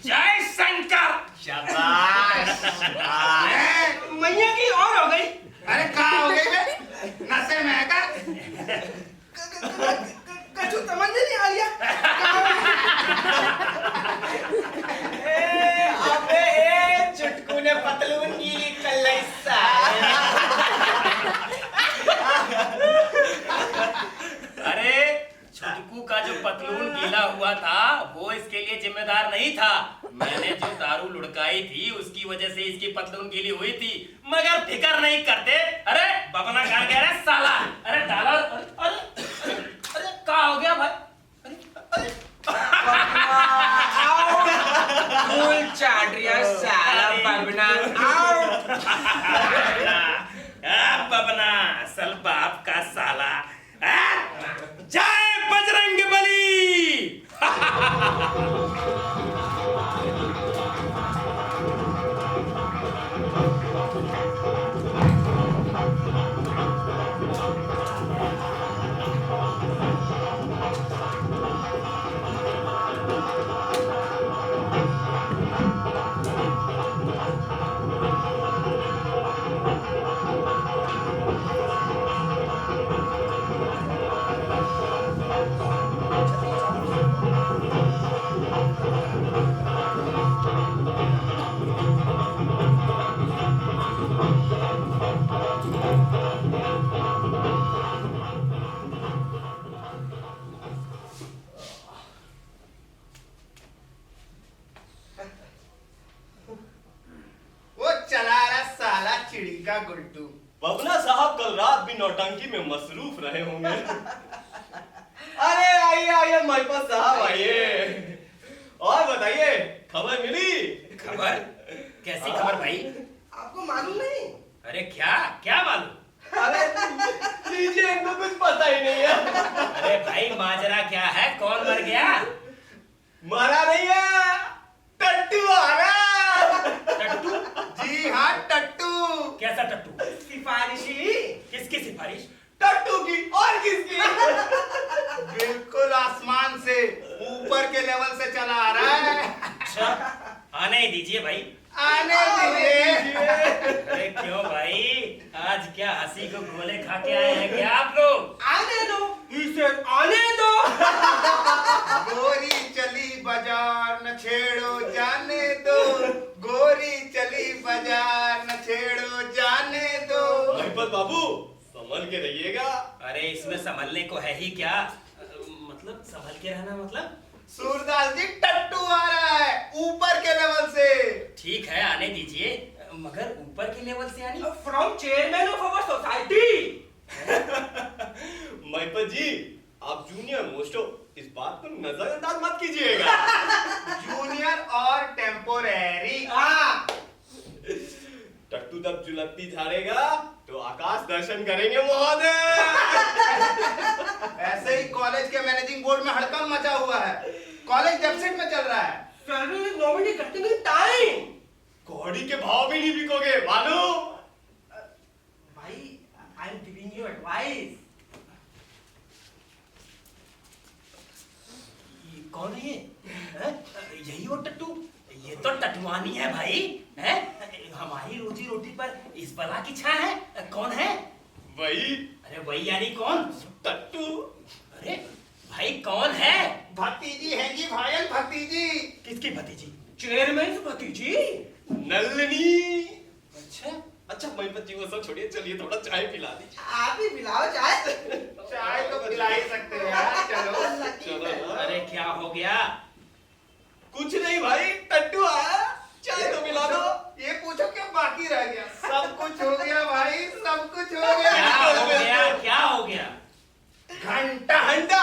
जय शंकर। शाबाश। मैया की और हो गई। अरे कहाँ हो गई बे? नशे में है का? कछु समझ नहीं आ रहा। अबे चुटकू ने पतलून गीली कर ली अरे छुटकू का जो पतलून गीला हुआ था वो इसके लिए जिम्मेदार नहीं था। मैंने जो दारू लुढ़काई थी उसकी वजह से इसकी पतलून गीली हुई थी, मगर फिक्र नहीं करते। अरे बबना कहाँ गया रे साला? अरे डाला। अरे क्या हो गया भाई? फूल चाट रिया साला बबना। बबना असल बाप का साला। जय बजरंग बली। वो चला रहा साला चिड़ी का गुड्डू। बबना साहब कल रात भी नौटंकी में मसरूफ रहे होंगे। अरे आइए महिपत साहब आइए। और बताइए खबर मिली? खबर? कैसी खबर भाई? आपको मालूम नहीं? अरे क्या मालूम? अरे लीजिए, इनको कुछ पता ही नहीं है। अरे भाई माजरा क्या है? कौन मर गया? मरा नहीं है, टट्टू आ रहा। टट्टू? जी हाँ, टट्टू। कैसा टट्टू? सिफारिशी। किसकी सिफारिश? टट्टू की और किसकी? बिल्कुल आसमान से ऊपर के लेवल से चला आ रहा है। अच्छा, आने ही दीजिए भाई। आने दीजिए। अरे क्यों भाई, आज क्या हंसी को गोले खा के आए हैं क्या आप लोग? आने दो इसे, आने दो। गोरी के रहिएगा। अरे इसमें संभलने को है ही क्या? मतलब संभल के रहना मतलब? सूरदास जी टट्टू आ रहा है ऊपर के लेवल से। ठीक है आने दीजिए, मगर ऊपर के लेवल से यानी? From chairman of our society. Mahipat ji आप जूनियर मोस्ट हो, इस बात को नजरअंदाज मत कीजिएगा। जूनियर और टेम्पोरेरी। टट्टू जब जुलत्ती झाड़ेगा तो आकाश दर्शन करेंगे महोदय। ऐसे ही कॉलेज के मैनेजिंग बोर्ड में हड़कंप मचा हुआ है, कॉलेज डेफिसिट में चल रहा है। Salary is nobody getting in time. कौड़ी के भाव भी नहीं बिकोगे मालूम। Why? I'm giving you advice. ये कौन है ये? हैं? यही वो टट्टू? ये तो टटवानी है भाई, हैं? हमारी रोजी रोटी पर इस बला की छाया है। कौन है? वही अरे वही यानी कौन? टट्टू। अरे भाई कौन है? भतीजी है जी भाई, भतीजी। किसकी भतीजी? चेयरमैन से भतीजी। नलनी। अच्छा अच्छा महिपत जी वो सब छोड़िए, चलिए थोड़ा चाय पिला दीजिए। आप ही पिलाओ चाय। चाय तो पिला ही सकते हैं यार, चलो चलो ना। अरे क्या हो गया? कुछ नहीं भाई, टट्टू आया, चाय तो पिला दो। ये पूछो क्या बाकी रह गया? सब कुछ हो गया भाई, सब कुछ हो गया। क्या हो गया? क्या हो गया? घंटा घंटा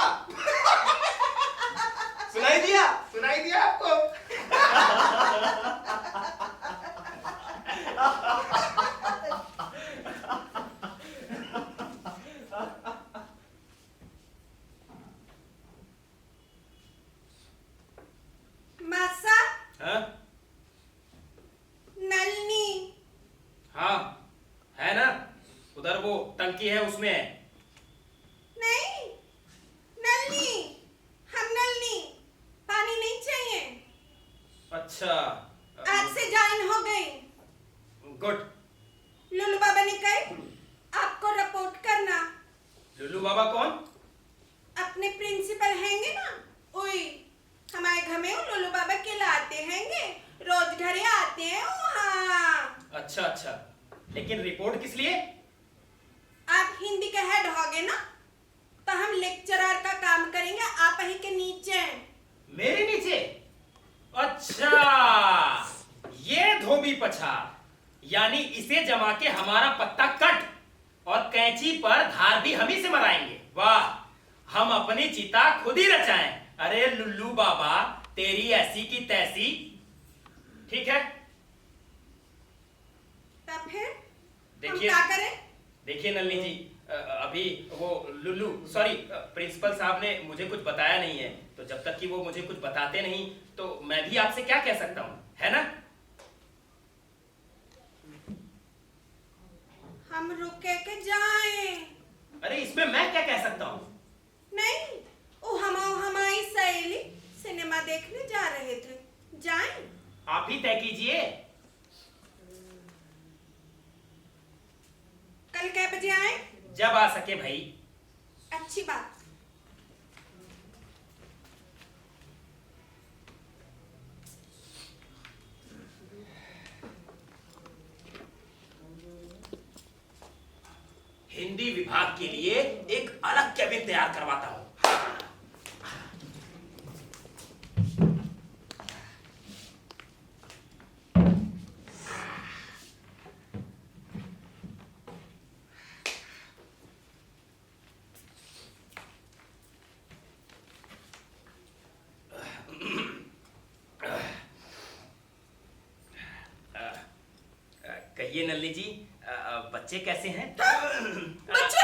सुनाई दिया? सुनाई दिया आपको? मासा हाँ? नलनी। हाँ है ना, उधर वो टंकी है उसमें है। नहीं नलनी, हम नलनी, पानी नहीं चाहिए। अच्छा आज से ज्वाइन हो गई। गुड। लुलू बाबा ने कहा आपको रिपोर्ट करना। लुल्लू बाबा कौन? अपने प्रिंसिपल हैंगे ना, ओए हमारे घर में वो लुलू बाबा के लाते हैंगे, रोज घरे आते हैं वहाँ। अच्छा अच्छा, लेकिन रिपोर्ट किस लिए? आप हिंदी के हेड होगे ना, तो हम लेक्चरर का काम करेंगे आप ही के नीचे। मेरे नीचे? अच्छा ये धोबी पछा, यानी इसे जमा के हमारा पत्ता कट और कैंची पर धार भी हम ही से मराएंगे। वाह, हम अपनी चिता खुद ही रचाएं। अरे लुल्लू बाबा तेरी ऐसी की तैसी। ठीक है तब फिर हम देखिए, क्या करें? देखिए नलिनी जी, अभी वो लुल्लू सॉरी प्रिंसिपल साहब ने मुझे कुछ बताया नहीं है, तो जब तक कि वो मुझे कुछ बताते नहीं तो मैं भी आपसे क्या कह सकता हूँ, है ना? हम रुके के जाएं। अरे इसमें मैं क्या कह सकता हूँ? नहीं, वो हमारी सहेली सिनेमा देखने जा रहे थे, जाएं। आप ही तय कीजिए। कल कै बजे आए? जब आ सके भाई। अच्छी बात। हिंदी विभाग के लिए एक अलग कैबिन तैयार करवाता हूँ। कहिए नलिनी जी, बच्चे कैसे हैं? बच्चे?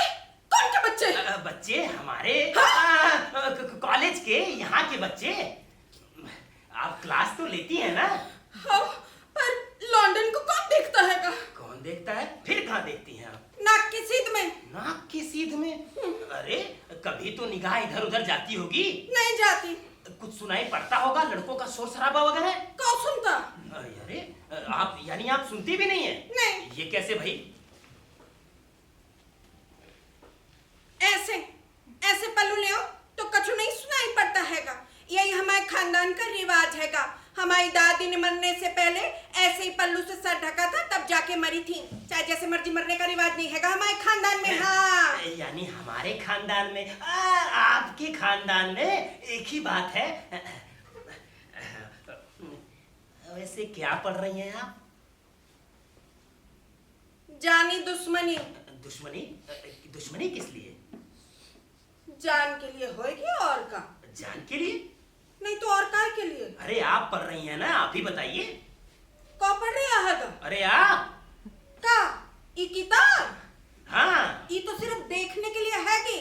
कौन के बच्चे? बच्चे हमारे कॉलेज के, यहाँ के बच्चे। आप क्लास तो लेती हैं ना? हाँ, पर लंदन को कौन देखता है? कौन देखता है? फिर कहाँ देखती हैं आप? नाक की सीध में। नाक की सीध में? अरे कभी तो निगाह इधर उधर जाती होगी। नहीं जाती। कुछ सुनाई पड़ता होगा, लड़कों का शोर शराबा वगैरह? कौन सुनता? अरे आप यानी आप सुनती भी नहीं है? नहीं। ये कैसे भाई? ऐसे ऐसे पल्लू ले तो कछु नहीं सुनाई पड़ता हैगा। यही हमारे खानदान का रिवाज हैगा। हमारी दादी ने मरने से पहले ऐसे ही पल्लू से सर ढका था तब जाके मरी थी। चाहे जैसे मर्जी मरने का रिवाज नहीं हैगा हमारे खानदान में। हाँ यानी हमारे खानदान में, आपके खानदान में एक ही बात है। वैसे क्या पढ़ रही हैं आप? जानी दुश्मनी। दुश्मनी? दुश्मनी किस लिए? जान के लिए होगी और का? जान के लिए? नहीं तो और काय के लिए? अरे आप पढ़ रही हैं ना, आप ही बताइए। कौ पढ़ रही है? अरे आप का ई किताब? हाँ, ई तो सिर्फ देखने के लिए है कि?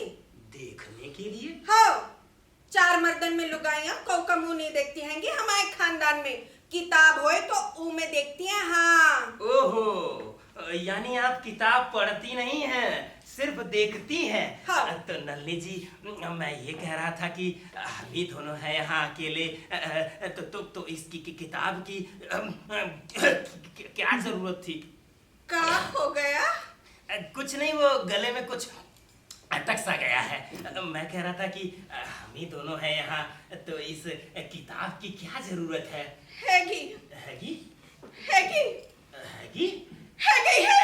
देखने के लिए? हाँ, 4 मर्दन में लुगाइयां कौ का मुंह नहीं देखती हैंगी हमारे खानदान में। किताब होए तो ऊ में देखती हैं। हाँ। ओहो, यानी आप किताब पढ़ती नहीं हैं, सिर्फ देखती हैं। हाँ। तो नल्ली जी, मैं ये कह रहा था कि हम ही दोनों हैं यहाँ अकेले, तो इसकी किताब की क्या जरूरत थी? का हो गया? कुछ नहीं, वो गले में कुछ अटक सा गया है। मैं कह रहा था कि हम ही दोनों हैं यहाँ, तो इस किताब की क्या जरूरत है? हैगी हैगी? हैगी हैगी? हैगी है।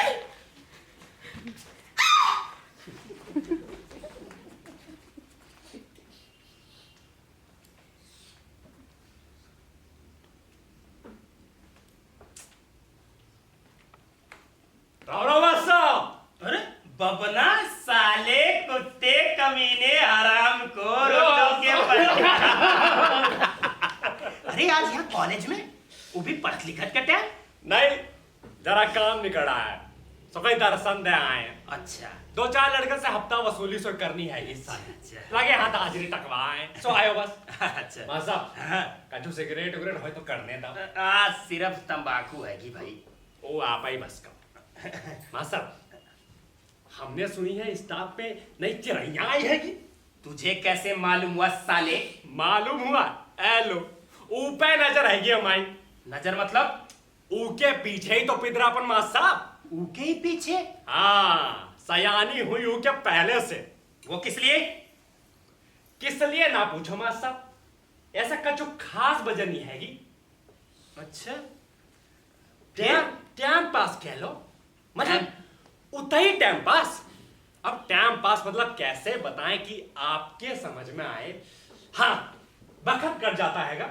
अरे बबना, साले कुत्ते कमीने हराम को अरे आज यहाँ कॉलेज में वो भी पढ़ लिखत का टाइम? नहीं, जरा काम निकल रहा है, तो कई दर्शन दे आए हैं। अच्छा 2-4 लड़के से हफ्ता वसूली सो करनी है इस साल। अच्छा। लगे हाथ हाजिरी टकवाए, सो आयो बस। अच्छा। मां साहब, हाँ। कछु सिगरेट विगरेट हो तो करने दो। आज सिर्फ तंबाकू हैगी भाई। ओ आप ही बस करो। मां साहब, हमने सुनी है स्टाफ पे नई चिरैया आई है कि? तुझे कैसे मालूम हुआ साले? मालूम हुआ? ए लो, ऊपे नजर हैगी हमारी। नजर मतलब? ऊके पीछे ही तो पिदरापन मां साहब। ऊके ही पीछे? हाँ, सयानी हुई ऊके पहले से। वो किस लिए? किस लिए ना पूछो मां साहब, ऐसा कछु खास वजह नहीं हैगी। अच्छा, टाइम पास कह लो, मतलब उतना ही टाइम पास। अब टाइम पास मतलब कैसे बताएं कि आपके समझ में आए। हाँ, वक्त कट जाता हैगा।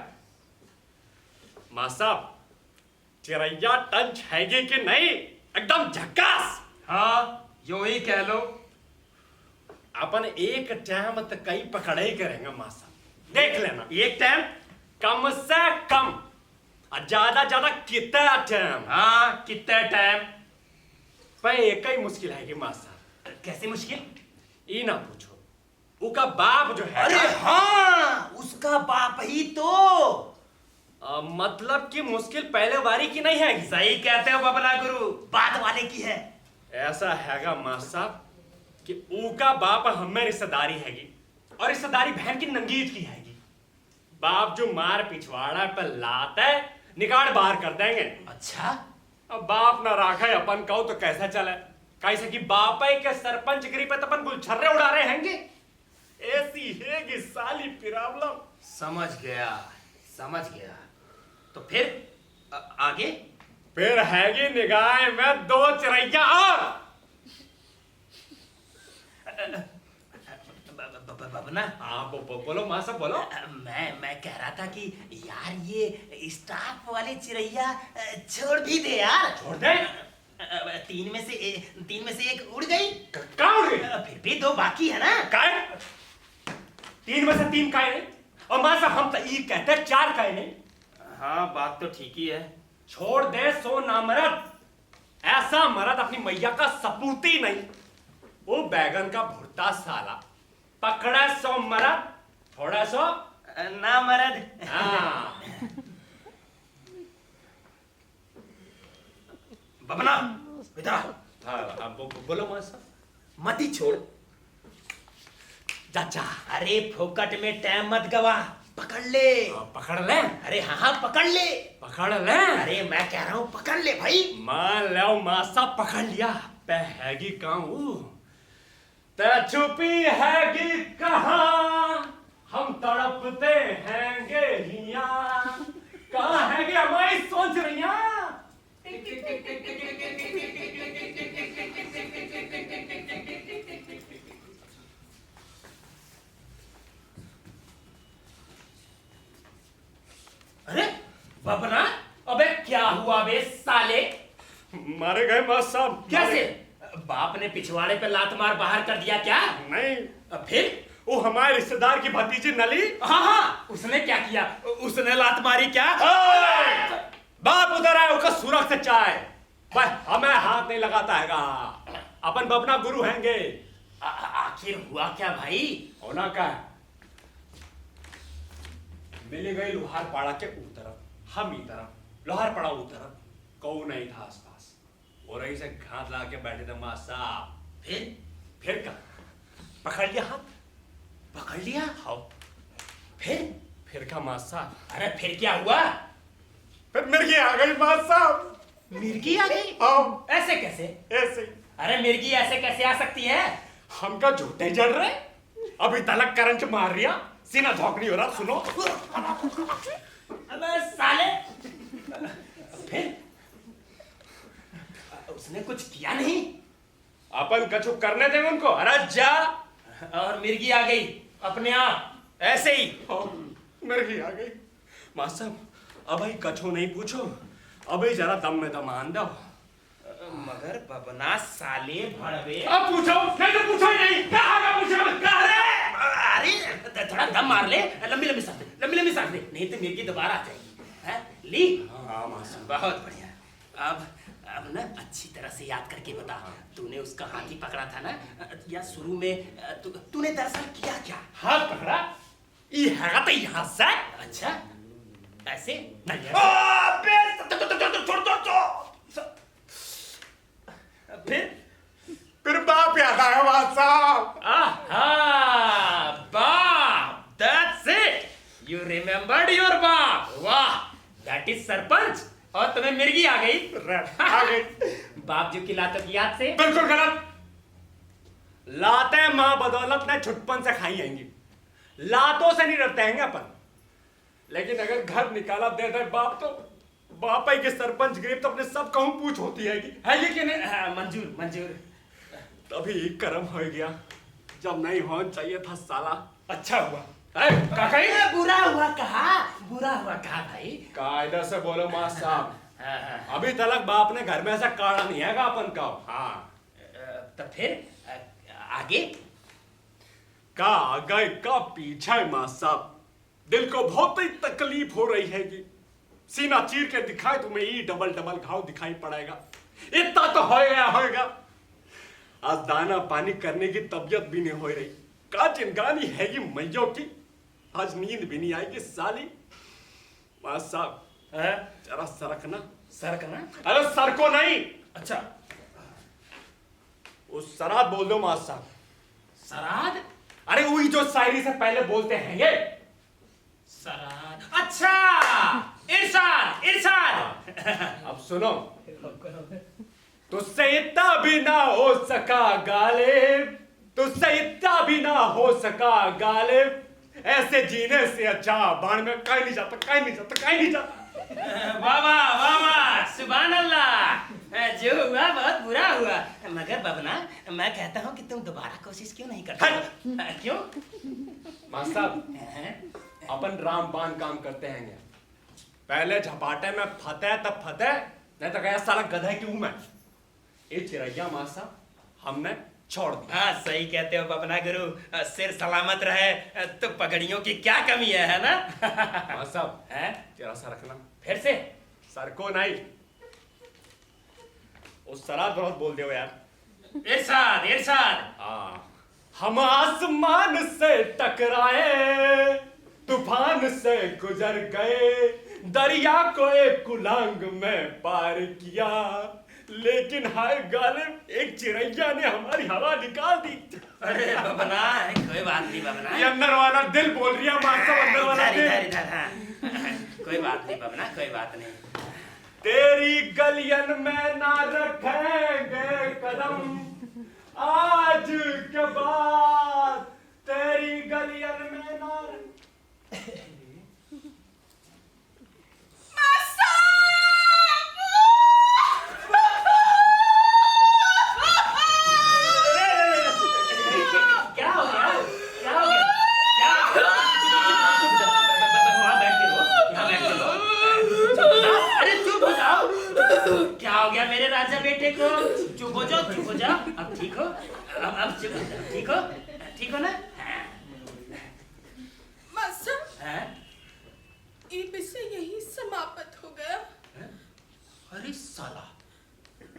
मां साहब, चिरैया टंच हैगी कि नहीं? एकदम झक्कास। हाँ यो ही कह लो। अपन एक टाइम तो कई पकड़े ही करेंगे मां साहब, देख लेना। एक टाइम? कम से कम और ज्यादा ज्यादा कितना टाइम? हाँ, कितना टाइम? पर एक ही मुश्किल है कि मां साहब। कैसे मुश्किल? ये ना पूछो, उसका बाप जो है। अरे हाँ, उसका बाप ही तो। मतलब कि मुश्किल पहले बारी की नहीं है। सही कहते हो बबला गुरु, बाद वाले की है। ऐसा हैगा मां साहब कि ऊका बाप हमें रिश्तेदारी हैगी, और रिश्तेदारी बहन की नंगीज की हैगी। बाप जो मार पिछवाड़ा पर लाता है, निकाल बाहर कर देंगे। अच्छा, अब बाप ना राखे अपन कहो तो कैसा चले? कैसे कि बाप के सरपंच गिरी पे तो अपन गुलछर्रे उड़ा रहे हैंगे। ऐसी हैगी साली प्रॉब्लम। समझ गया, समझ गया। तो फिर आगे? फिर हैगी निगाह में 2 चिरैया और। बबना, हाँ बोलो मां साहब बोलो। मैं कह रहा था कि यार ये स्टाफ वाले चिरैया छोड़ भी दे यार। छोड़ दे? 3 में से एक उड़ गई। कहाँ उड़ गई? फिर भी 2 बाकी है ना। काय? 3 में से 3 काय नहीं? और मां साहब हम तो ये कहते हैं 4 काय नहीं। हाँ, बात तो ठीक ही है। छोड़ दे सो ना मरद। ऐसा मरद अपनी मैया का सपूती नहीं। वो बैगन का भुट्टा साला पकड़ा सो मरद, थोड़ा सो ना मरद। हाँ। बबना इधर आ। हाँ, बोलो मां साहब। मत ही छोड़। चाचा, अरे फोकट में टाइम मत गवा, पकड़ ले। पकड़ ले। अरे हाँ पकड़ ले। पकड़ ले। अरे मैं कह रहा हूँ पकड़ ले भाई। मान लो मां साहब पकड़ लिया। हैगी कहाँ? ते छुपी हैगी कहाँ? हम तड़पते हैंगे हिया। कहाँ हैगी हमारी सोच रही? हुआ बे साले? मारे गए मास्टर साहब। कैसे? बाप ने पिछवाड़े पे लात मार बाहर कर दिया क्या? नहीं, फिर? वो हमारे रिश्तेदार की भतीजी नली। हाँ, उसने क्या किया? उसने लात मारी क्या? बाप उधर आए उसका सूरज से चाय भाई, हमें हाथ नहीं लगाता हैगा, अपन बपना गुरु हैंगे। आखिर हुआ क्या भाई? होना क्या है, मिली गई लोहार पाड़ा के ऊ तरफ, हम ई तरफ, लोहार पाड़ा ऊ तरफ, कौ नहीं था आसपास, वो रही से घात ला के बैठे थे मां साहब। फिर क्या, पकड़ लिया हाथ। पकड़ लिया? हाँ। फिर क्या मां साहब? अरे फिर क्या हुआ? फिर मिर्गी आ गई मां साहब। मिर्गी आ गई? हाँ। ऐसे कैसे? ऐसे। अरे मिर्गी ऐसे कैसे आ सकती है? हमका झूठे जड़ रहे, अभी तलक करंच मार रिया, सीना धोकनी हो रहा। सुनो। अबे साले, फिर उसने कुछ किया नहीं? अपन कछु करने देंगे उनको। अरे जा। और मिर्गी आ गई अपने आप ऐसे ही? मिर्गी आ गई मां साहब। अब भाई कछु नहीं पूछो, अभी जरा दम में दम आन दो। मगर बबना साले भड़वे। अब पूछो, नहीं तो पूछो ही नहीं। कहाँ पूछो, कहाँ रे? अरे थोड़ा दम मार ले, लंबी लंबी सांस ले, लंबी लंबी सांस ले, नहीं तो मिर्गी दोबारा आ जाएगी। हैं? ली? हाँ मां साहब। बहुत बढ़िया। अब ना अच्छी तरह से याद करके बता, तूने उसका हाथी पकड़ा था ना, या शुरू में तूने दरअसल किया क्या? हाथ पकड़ा, ये हैगा तो यहाँ से। अच्छा, ऐसे नहीं? फिर बाप याद आया मां साहब। बाप, that's it. You remembered your बाप। वाह, that is सरपंच। और तुम्हें मिर्गी आ गई? आ गई। बाप जो की लातों की याद से? बिल्कुल गलत। लाते मां बदौलत ने छुटपन से खाई आएंगी, लातों से नहीं डरते हैं अपन। लेकिन अगर घर निकाला दे दे बाप, तो बाप ही के सरपंच गरीब तो अपने सब कहूं पूछ होती है ये कि नहीं? मंजूर मंजूर। तभी कर्म हो गया जब नहीं होना चाहिए था साला। अच्छा हुआ। काका बुरा हुआ कहा? बुरा हुआ कहा भाई? कायदा से बोलो मां साहब। अभी तक बाप ने घर में ऐसा काढ़ा नहीं है अपन का। हाँ। तो फिर आगे का आगे का पीछे मां साहब। दिल को बहुत ही तकलीफ हो रही है कि सीना चीर के दिखाए तुम्हें ये डबल डबल घाव दिखाई पड़ेगा। इतना तो होएगा। आज दाना पानी करने की तबीयत भी नहीं हो रही। का चिंगानी है ये मैयों की, आज नींद भी नहीं आएगी साली। मां साहब जरा सरकना। सरकना? अरे सर को नहीं। अच्छा, उस सराद बोल दो मां साहब। सराद? अरे वही जो शायरी से पहले बोलते हैं ये सराद। अच्छा, इरशाद इरशाद। अब सुनो, तुझसे इतना भी ना हो सका गालिब, तुझसे इतना भी ना हो सका गालिब, ऐसे जीने से अच्छा बाण में कहीं नहीं जाता। वाह, सुभान अल्लाह। जो हुआ बहुत बुरा हुआ, मगर बबना मैं कहता हूँ कि तुम दोबारा कोशिश क्यों नहीं करते? क्यों? मां साहब, अपन रामबान काम करते हैं। पहले झपाटे में फतेह तब फतेह, नहीं तो कहा साला गधा क्यों मैं। ये चिरैया मां साहब हमने छोड़ दिया। हाँ, सही कहते हो बबना गुरु। सिर सलामत रहे तो पगड़ियों की क्या कमी है ना? मां साहब है तेरा सा रखना। फिर से? सर को नहीं, उस सराद बहुत बोल दे यार। इरशाद इरशाद। हम आसमान से टकराए, तूफान से गुजर गए, दरिया को एक कुलांग में पार किया, लेकिन हाय गालिब एक चिरैया ने हमारी हवा निकाल दी। अरे बबना, कोई बात नहीं बबना। ये अंदर वाला दिल बोल रही है मां साहब, अंदर वाला दिल। इधर हाँ। कोई बात नहीं बबना, कोई बात नहीं। तेरी गलियन में ना रखेंगे कदम, आज के बाद तेरी गलियन में ना। क्या हो गया? वहाँ बैठ के रो। अरे चुप हो जाओ। ठीक हो? अब चुप हो जाओ, ठीक हो? ठीक हो ना? मास्टर, हाँ? ये विषय यही समाप्त हो गया। अरे साला,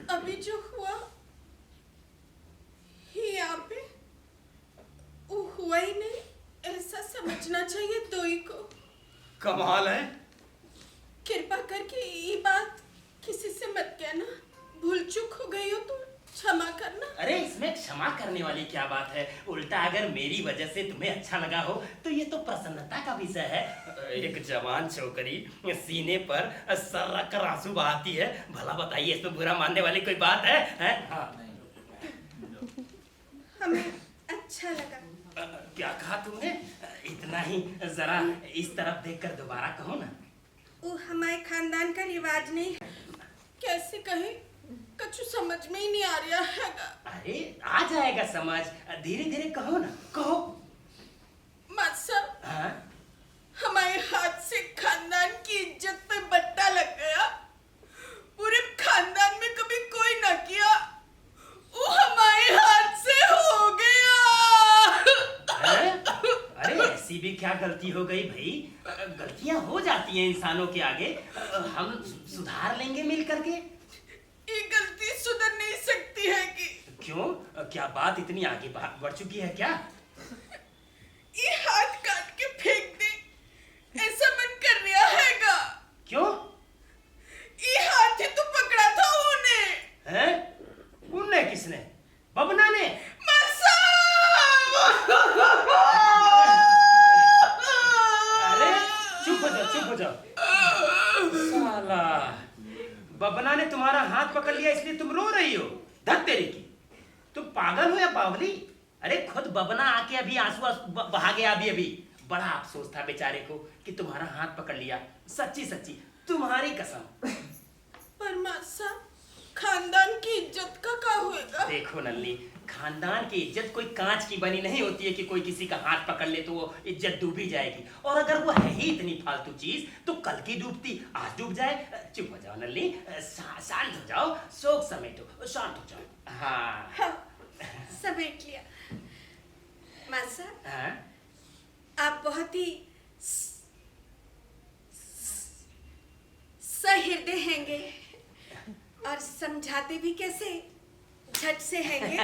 अभी जो हुआ ही यहाँ पे वो हुआ ही नहीं, ऐसा समझना चाहिए दोई को। कमाल है। कृपा करके ये बात किसी से मत कहना। भूल चूक हो गई हो तो क्षमा करना। अरे इसमें क्षमा करने वाली क्या बात है? उल्टा अगर मेरी वजह से तुम्हें अच्छा लगा हो तो ये तो प्रसन्नता का विषय है। एक जवान छोकरी सीने पर सर रखकर आंसू बहाती है, भला बताइए इसमें बुरा मानने वाली कोई बात है? हाँ। हमें अच्छा लगा। क्या कहा तुमने? इतना ही, जरा इस तरफ देखकर दोबारा कहो ना। वो हमारे खानदान का रिवाज नहीं है। कैसे कहे, कुछ समझ में ही नहीं आ रहा है। अरे आ जाएगा समझ, धीरे धीरे कहो ना, कहो। मास्टर, हाँ? हमारे हाथ से खानदान की इज्जत पे बट्टा लग गया। पूरे खानदान में कभी कोई ना किया, वो हमारे हाथ से हो गया। अरे ऐसी भी क्या गलती हो गई भाई? गलतियां हो जाती हैं इंसानों के आगे, हम सुधार लेंगे मिल करके। ये गलती सुधर नहीं सकती है कि? क्यों? क्या बात इतनी आगे बढ़ चुकी है क्या? ये हाथ काट के फेंक दे, ऐसा मन कर रहा हैगा। क्यों? ये हाथ ही तो पकड़ा था उन्हें। हैं? उनने किसने? बबना ने? अरे चुप हो जाओ, चुप हो जाओ। साला, बबना ने तुम्हारा हाथ पकड़ लिया इसलिए तुम रो रही हो? धत तेरी की, तुम पागल हो या बावली? अरे खुद बबना आके अभी आंसू बहा गया अभी। बड़ा अफसोस था बेचारे को कि तुम्हारा हाथ पकड़ लिया। सच्ची सच्ची तुम्हारी कसम। पर मासा, खानदान की इज्जत का होएगा? देखो नल्ली, खानदान की इज्जत कोई कांच की बनी नहीं होती है कि कोई किसी का हाथ पकड़ ले तो वो इज्जत डूबी जाएगी। और अगर वो है ही इतनी फालतू चीज तो कल की डूबती आज डूब जाए। चुप हो जाओ नल्ली, शांत हो जाओ, शोक समेटो, शांत हो जाओ। हाँ, समेट लिया। मासा, हाँ? आप बहुत ही सहृदय हैंगे और समझाते भी कैसे झट से हैंगे।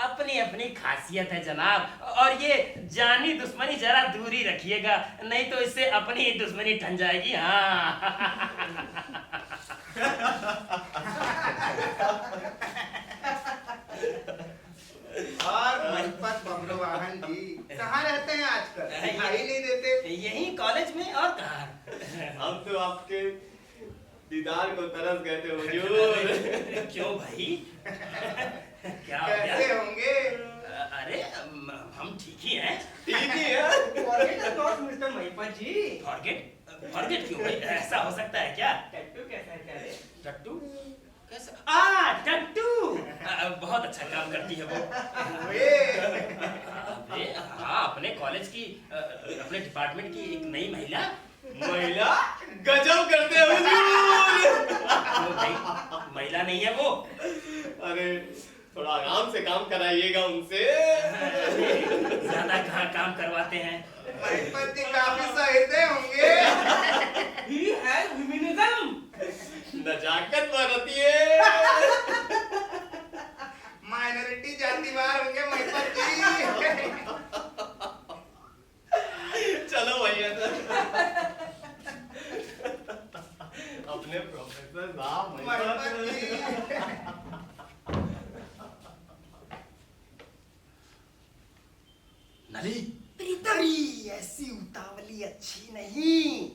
अपनी अपनी खासियत है जनाब, और ये जानी दुश्मनी जरा दूरी रखिएगा, नहीं तो इससे अपनी ही दुश्मनी ठन जाएगी। हाँ। और महिपत बबलू वाहन जी कहाँ रहते हैं आजकल? दिखाई नहीं देते। यही कॉलेज में, और कहाँ? हम तो आपके दीदार को तरस गए थे हुजूर। क्यों भाई? क्या हो गया? कैसे होंगे? अरे हम ठीक ही हैं। ठीक ही है। मिस्टर महिपत जी। फॉरगेट क्यों भाई? ऐसा हो सकता है क्या? टट्टू कैसा है क्या रे? टट्टू कैसा? टट्टू बहुत अच्छा काम करती है वो। अबे हाँ, अपने कॉलेज की, अपने डिपार्टमेंट की एक नई महिला गजब करते हैं हुजूर। वो भाई महिला नहीं है वो। अरे थोड़ा आराम से काम कराइएगा उनसे। ज्यादा कहाँ काम करवाते हैं? महिपत जी काफी सहृदय होंगे। ही है ह्यूमनिज्म। नजाकत बरती है। माइनॉरिटी जातिवार होंगे महिपत जी। चलो भैया, अपने प्रोफेसर साहब महिपत जी। नली, प्रीतम, ऐसी उतावली अच्छी नहीं।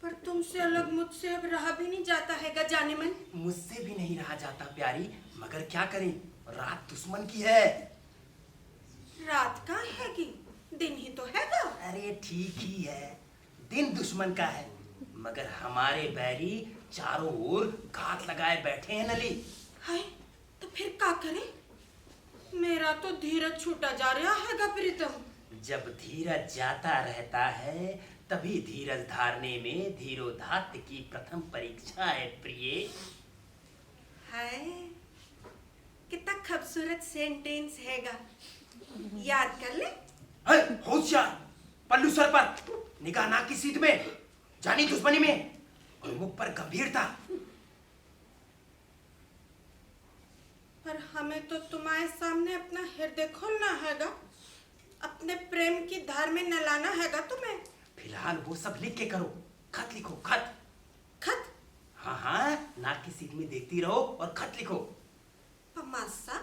पर तुमसे अलग मुझसे अब रहा भी नहीं जाता हैगा जाने मन। मुझसे भी नहीं रहा जाता प्यारी, मगर क्या करें, रात दुश्मन की है। रात का है कि दिन ही तो हैगा। अरे ठीक ही है, दिन दुश्मन का है, मगर हमारे बैरी चारों ओर घात लगाए बैठे हैं नली। है तो फिर क्या करें? मेरा तो धीरज छूटा जा रहा हैगा प्रीतम। जब धीरज जाता रहता है तभी धीरज धारने में धीरोधात्य की प्रथम परीक्षा है प्रिय। है कितना खूबसूरत सेंटेंस हैगा, याद कर ले। होशियार, पल्लू सर पर, निगाह नाक की सीध में, जानी दुश्मनी में और मुख पर गंभीरता। पर हमें तो तुम्हारे सामने अपना हृदय खोलना हैगा, अपने प्रेम की धार में नहलाना हैगा तुम्हें। फिलहाल वो सब लिख के करो, खत लिखो, खत। खत? हाँ हाँ, नाक की सीध में देखती रहो और खत लिखो। मासा,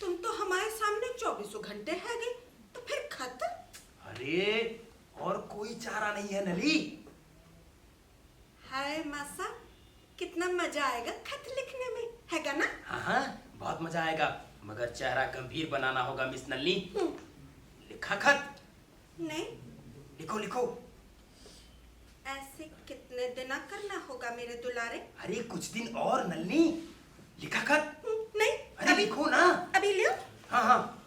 तुम तो हमारे सामने 24 घंटे हैगे, तो फिर खत? अरे और कोई चारा नहीं है नली। हाय मासा, कितना मजा आएगा खत लिखने में, हैगा ना? हाँ हाँ, बहुत मजा आएगा, मगर चेहरा गंभीर बनाना होगा मिस नल्ली। लिखा खत? नहीं। लिखो लिखो। ऐसे कितने दिन करना होगा मेरे दुलारे? अरे कुछ दिन और नल्ली। लिखा खत? नहीं। अरे अभी लिखो ना। अभी लियो। हाँ हाँ।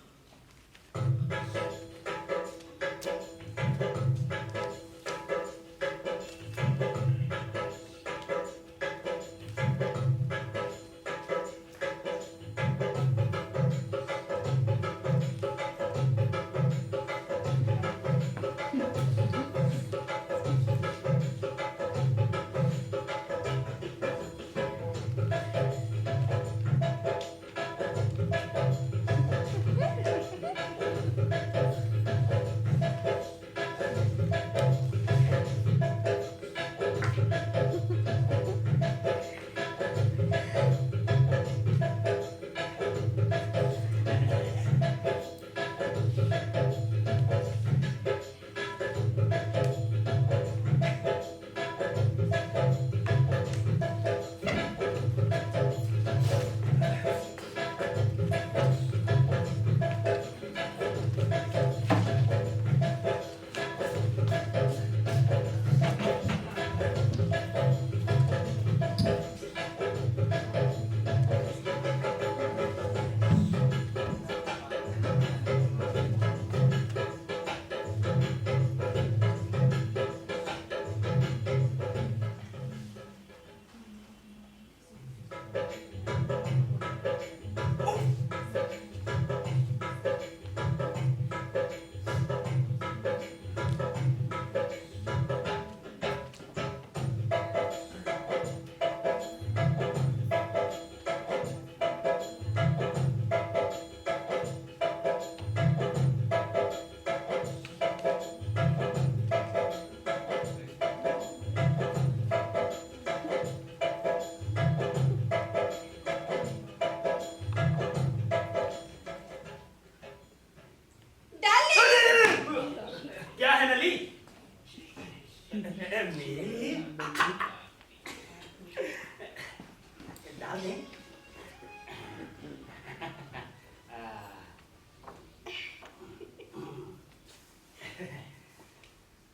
डाल दें।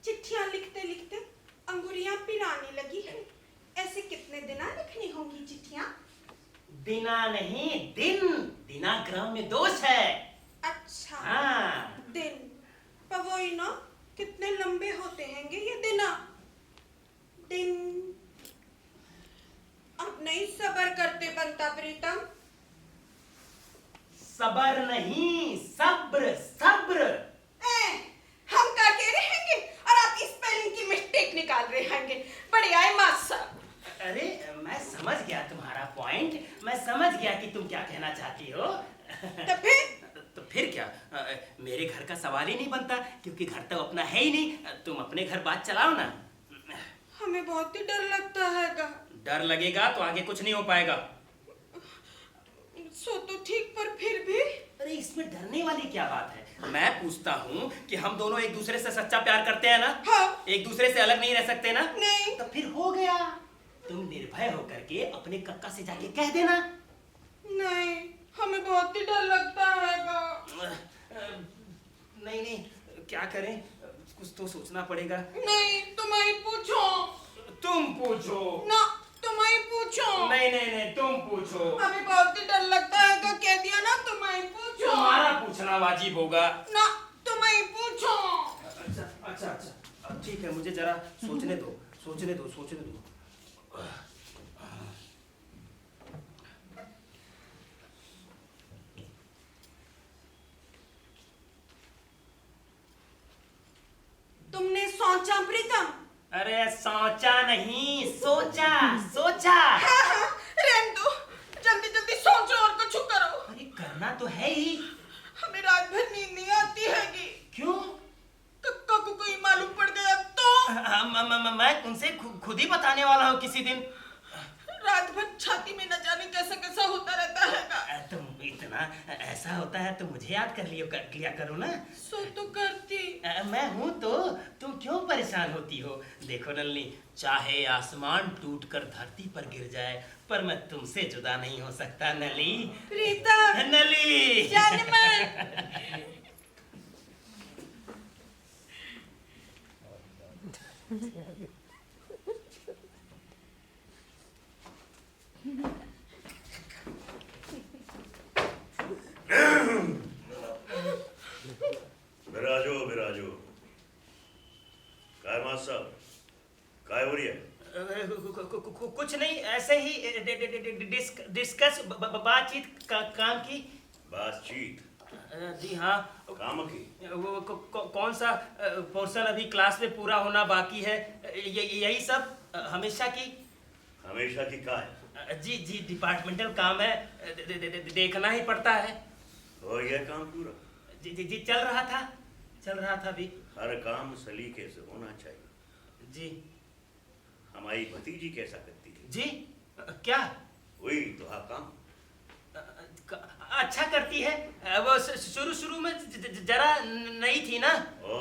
चिट्ठियां लिखते लिखते अंगुलियां पिराने लगी है। ऐसे कितने दिन लिखनी होंगी चिट्ठियां? दिना नहीं दिन, दिनाक्रम में दोष है। अच्छा हाँ। दिन, पर वही ना, कितने लंबे होते हैंगे ये दिना। दिन अब नहीं सबर करते बनता प्रीतम। सबर नहीं, सब्र सब्र। हम क्या कह रहे हैंगे और आप स्पेलिंग की मिस्टेक निकाल रहे हैंगे। बड़े आए मास्टर। अरे मैं समझ गया तुम्हारा पॉइंट, मैं समझ गया कि तुम क्या कहना चाहती हो। तो फिर क्या, मेरे घर का सवाल ही नहीं बनता, क्योंकि घर तो अपना है ही नहीं। तुम अपने घर बात चलाओ ना। हमें बहुत ही डर लगता हैगा। डर लगेगा तो आगे कुछ नहीं हो पाएगा। सो तो ठीक, पर फिर भी। अरे इसमें डरने वाली क्या बात है। मैं पूछता हूँ कि हम दोनों एक दूसरे से सच्चा प्यार करते हैं ना? हाँ। एक दूसरे से अलग नहीं रह सकते ना? नहीं। तो फिर हो गया। तुम निर्भय होकर के अपने कक्का से जाके कह देना। नहीं, हमें बहुत ही डर लगता हैगा। नहीं नहीं, क्या करें, कुछ तो सोचना पड़ेगा। नहीं, तुम ही पूछो। तुम पूछो ना, तुम ही पूछो। नहीं नहीं नहीं, तुम पूछो। हमें बहुत ही डर लगता हैगा, कह दिया ना, तुम ही पूछो। तुम्हारा पूछना वाजिब होगा ना, तुम ही पूछो। अच्छा अच्छा अच्छा, ठीक है, मुझे जरा सोचने दो, सोचने दो, सोचने दो। तुमने सोचा प्रीतम? अरे सोचा नहीं, सोचा सोचा। हाँ, रहने दो, जल्दी जल्दी सोचो और कुछ करो। अरे करना तो है ही। हमें रात भर नींद नहीं आती हैगी। क्यों? कक्का को कोई मालूम पड़ गया तो? मैं तुमसे खुद ही बताने वाला हूँ किसी दिन। रात भर छाती में न जाने कैसा कैसा होता रहता है। तुम इतना ऐसा होता है तो मुझे याद कर लिया करो ना। सो तो करती। मैं हूँ तो तुम क्यों परेशान होती हो? देखो नलिनी, चाहे आसमान टूटकर धरती पर गिर जाए पर मैं तुमसे जुदा नहीं हो सकता नली। प्रीतम, नली जान मन। विराजो विराजो। काय मास्टर साहब, काय हो रही है? कुछ नहीं, ऐसे ही डिस्कस बातचीत काम की। बातचीत? जी हाँ। काम की? वो कौन सा पोर्शन अभी क्लास में पूरा होना बाकी है, यही सब हमेशा की। हमेशा की का है? जी जी, डिपार्टमेंटल काम है, देखना ही पड़ता है। हो गया काम पूरा? जी जी जी, चल रहा था अभी। हर काम सलीके से होना चाहिए। जी। हमारी भतीजी कैसा करती है? जी क्या? वही तो हाँ काम। अच्छा करती है। वो शुरू में जरा नहीं थी ना। ओ,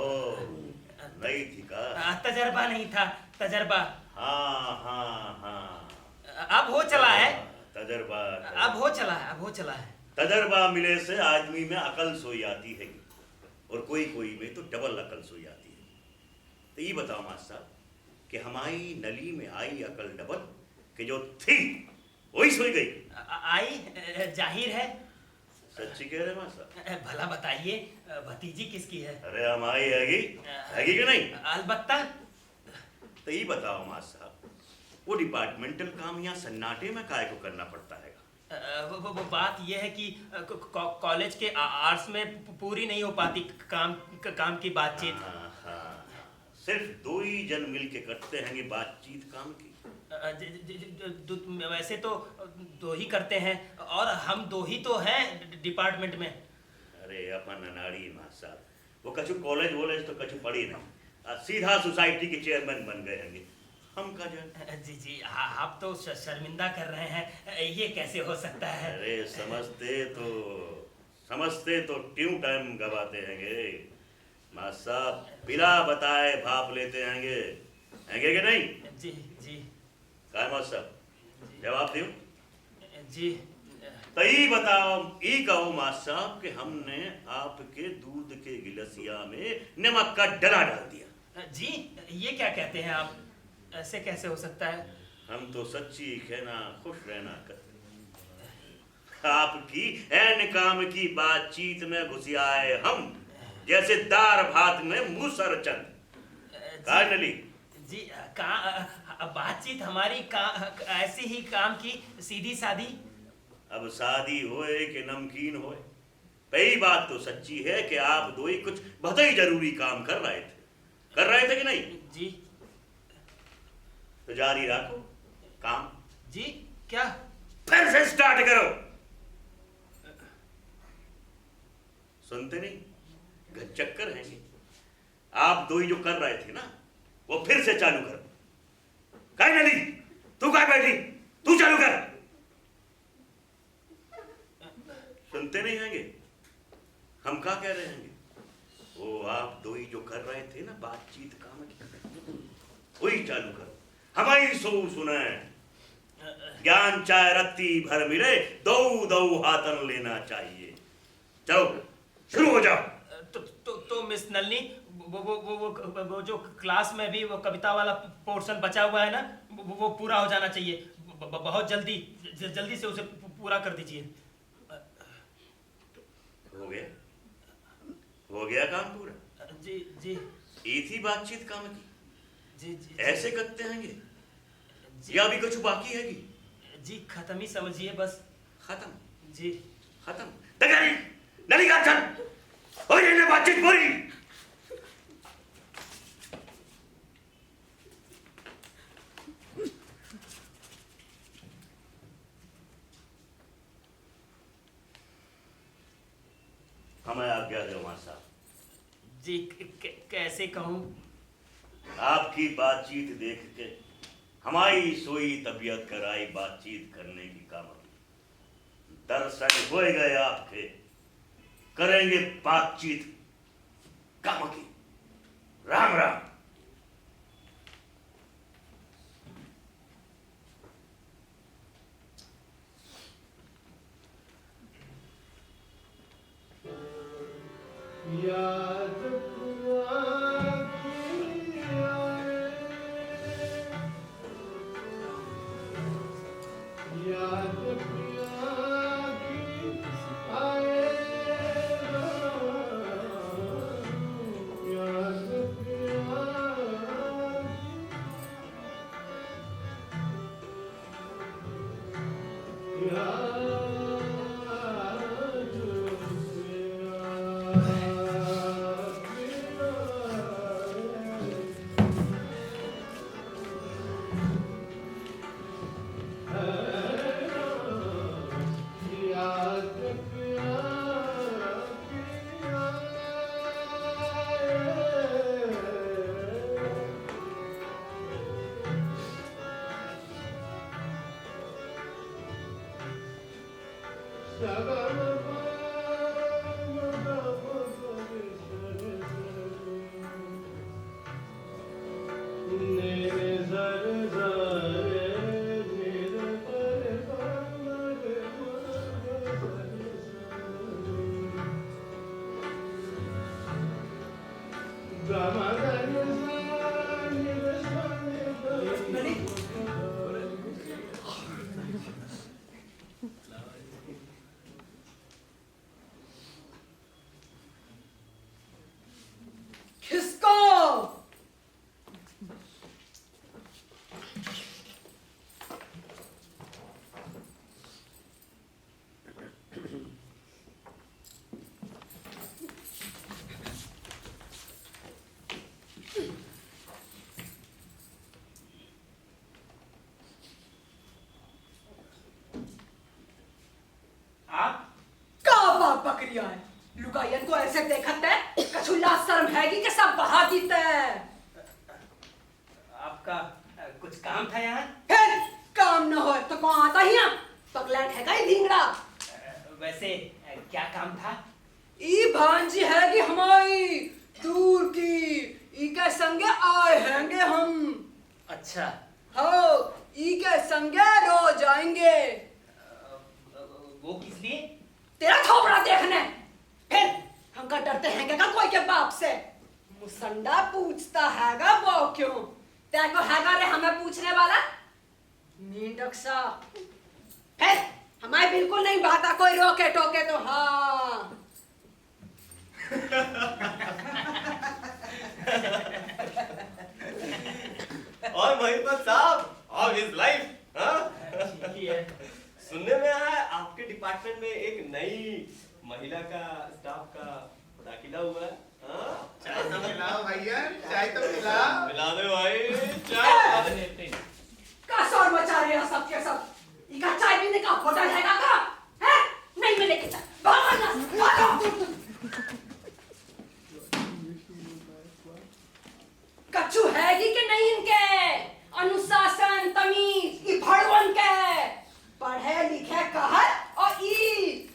नहीं थी का? तजर्बा नहीं था, तजर्बा। हाँ हाँ हाँ। अब हो चला है। तजर्बा। अब हो चला है। तजर्बा मिले से आदमी में अकल सोई आती है और कोई में तो डबल अकल सोई आती है। तो ये बताओ मास्टर साहब कि हमारी नली में आई अकल डबल कि जो थी वही सोई गई? आई जाहिर है। सच्ची कह रहे मास्टर? भला बताइए, भतीजी किसकी है? अरे हमारी हैगी कि नहीं? अलबत्ता। तो ये बताओ मास्टर साहब, वो डिपार्टमेंटल काम यहाँ सन्नाटे में काय को करना पड़ता है? वो बात यह है कि कॉलेज के आर्ट्स में पूरी नहीं हो पाती काम की बातचीत। हाँ, हाँ। सिर्फ दो ही जन मिल के करते हैं बातचीत काम की। वैसे तो दो ही करते हैं और हम दो ही तो हैं डिपार्टमेंट में। अरे अपन अनाड़ी मास्टर साहब, वो कछु कॉलेज तो कछु पढ़ी नहीं, सीधा सोसाइटी के चेयरमैन बन गए हैं। हम का जान? जी जी, आप तो शर्मिंदा कर रहे हैं, ये कैसे हो सकता है? अरे समझते तो क्यों टाइम गवाते हैंगे मास्टर साहब? बिना बताए भाप लेते हैंगे कि नहीं? जी जी। काय मास्टर साहब, जवाब दियो। जी। तो ये बताओ, ये कहो मास्टर साहब कि हमने आपके दूध के गिलसिया में नमक का डला डाल दिया। जी, ये क्या कहते हैं आप? ऐसे कैसे हो सकता है? हम तो सच्ची कहना खुश रहना करते। आपकी ऐन काम की बातचीत में घुसियाए हम जैसे दार भात में मूसर चंद। नली जी, बातचीत हमारी ऐसी ही काम की सीधी सादी। अब शादी होए कि नमकीन होए, पहली बात तो सच्ची है कि आप दो ही कुछ बहुत ही जरूरी काम कर रहे थे कि नहीं? जी। तो जारी रखो काम। जी क्या? फिर से स्टार्ट करो। सुनते नहीं? चक्कर है। आप दो ही जो कर रहे थे ना, वो फिर से चालू करो। काय नली, तू काय बैठी? तू चालू कर। सुनते नहीं हैंगे? हम क्या कह रहे हैं? वो आप दो ही जो कर रहे थे ना बातचीत काम की, वही चालू करो। हमारी सो सुने ज्ञान चाहे रत्ती भर मिले, दो हाथन लेना चाहिए। चलो शुरू हो जाओ। तो मिस नलिनी, वो जो क्लास में भी वो कविता वाला पोर्शन बचा हुआ है ना, वो पूरा हो जाना चाहिए। बहुत जल्दी से उसे पूरा कर दीजिए। हो गया काम पूरा? जी जी। ये थी बातचीत काम की? जी जी। ऐसे करते हैं या भी कुछ बाकी है? जी खत्म ही समझिए बस। खत्म? जी खत्म। तैयारी नली का चल, हो जाए बातचीत पूरी। हमें आज्ञा दो वहां साहब। जी कैसे कहूं? आपकी बातचीत देख के हमारी सोई तबीयत कराई बातचीत करने की काम। दर्शन हो गए आपके, करेंगे बातचीत काम की। राम राम। किसको? आप का बाप बकरिया है लुगायन को ऐसे देखत है कछुल्ला शर्म हैगी कि सब बहा दीते हैं। आपका कुछ काम था यहाँ? फिर काम न हो तो कौन आता ही ना पगलैट है का ढींगड़ा। वैसे क्या काम था? ई भांजी हैगी हमारी दूर की, ई के संगे आए हैंगे हम। अच्छा, हो ई के संगे रोज आएंगे। वो किस लिए? तेरा थोपड़ा देखने। फिर हमका डरते हैं का कोई के बाप से? मुसंडा पूछता हैगा वो क्यों? तेरे को हैगा रे हमें पूछने वाला? मींडक सा। फिर हमारी बिल्कुल नहीं बाता कोई रोके टोके तो हाँ। और महिपत साहब, हाउ इज लाइफ? ठीक ही है। सुनने में आया है आपके डिपार्टमेंट में एक नई महिला का स्टाफ का दाखिला हुआ है। हाँ? चाय तो पिलाओ भैया, चाय तो पिलाओ। मिला दो भाई चाय। का शोर मचा रहे हो सब के सब? इका चाय पीने का होटल है का? हैं? नहीं मिलेगी चाय। भागो ना, भागो। कच्चू हैगी कि नहीं इनके? अनुशासन तमीज ई भड़वन के पढ़े लिखे कहर और ई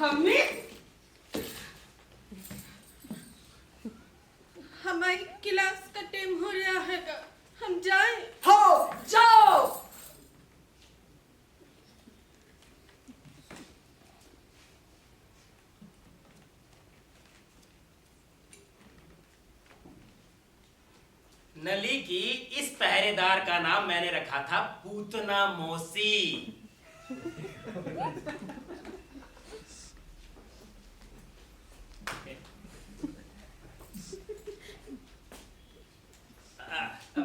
कम्मी हमारी क्लास का टाइम हो रहा है, हम जाएं? हो जाओ। नली की इस पहरेदार का नाम मैंने रखा था पूतना मौसी।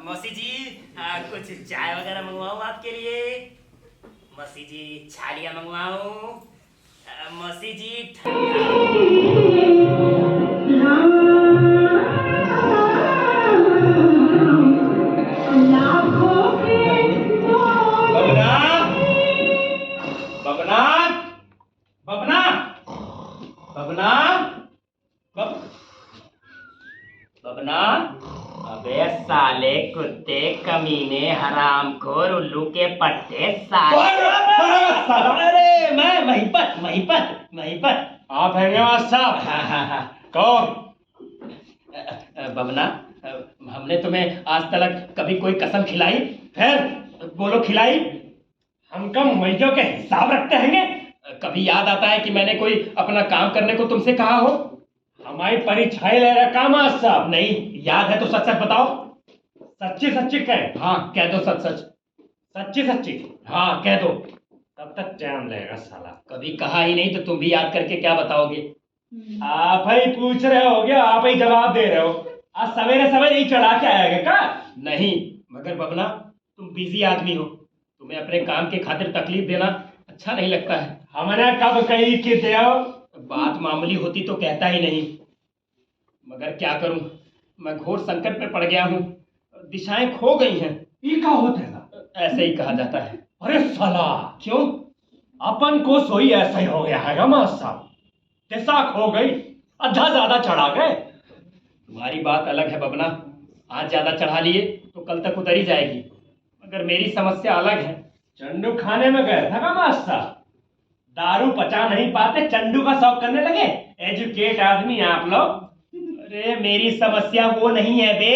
मौसी जी कुछ चाय वगैरह मंगवाऊं आपके लिए? मौसी जी छालियां मंगवाऊं? मौसी जी बबना बबना बबना बबना, अबे साले कुत्ते कमीने हरामखोर उल्लू के पट्टे साले। अरे मैं महिपत आप हैं साहब? कौन? बबना, हमने तुम्हें आज तक कभी कोई कसम खिलाई? फिर बोलो खिलाई? हम कम मईयों के हिसाब रखते हैं? कभी याद आता है कि मैंने कोई अपना काम करने को तुमसे कहा हो? हमारी परीक्षाएं ले रखा मास्टर साहब। नहीं याद है तो सच सच बताओ। सच्ची कह। हाँ कह दो सच्ची। हाँ कह दो। तब तक टाइम लगेगा साला। कभी कहा ही नहीं तो तुम भी याद करके क्या बताओगे? आप ही पूछ रहे हो क्या? आप ही जवाब दे रहे हो? आज सवेरे ही चढ़ा के आएगा क्या? नहीं मगर बबना, तुम बिजी आदमी हो, तुम्हें अपने काम के खातिर तकलीफ देना अच्छा नहीं लगता है। हमने कब कही कि बात मामूली होती तो कहता ही नहीं, मगर क्या करूं, मैं घोर संकट में पड़ गया हूं, दिशाएं खो गई हैं। ये क्या होता है? ऐसे ही कहा जाता है। अरे साला क्यों? अपन को सोई ऐसा ही हो गया है मास्टर साहब। दिशा खो गई, आधा ज्यादा चढ़ा गए। तुम्हारी बात अलग है बबना, आज ज्यादा चढ़ा लिए तो कल तक उतर ही जाएगी, मगर मेरी समस्या अलग है। चंडू खाने में गए था मास्टर साहब, दारू पचा नहीं पाते, चंडू का शौक करने लगे। एजुकेट आदमी आप लोग। अरे मेरी समस्या वो नहीं है बे,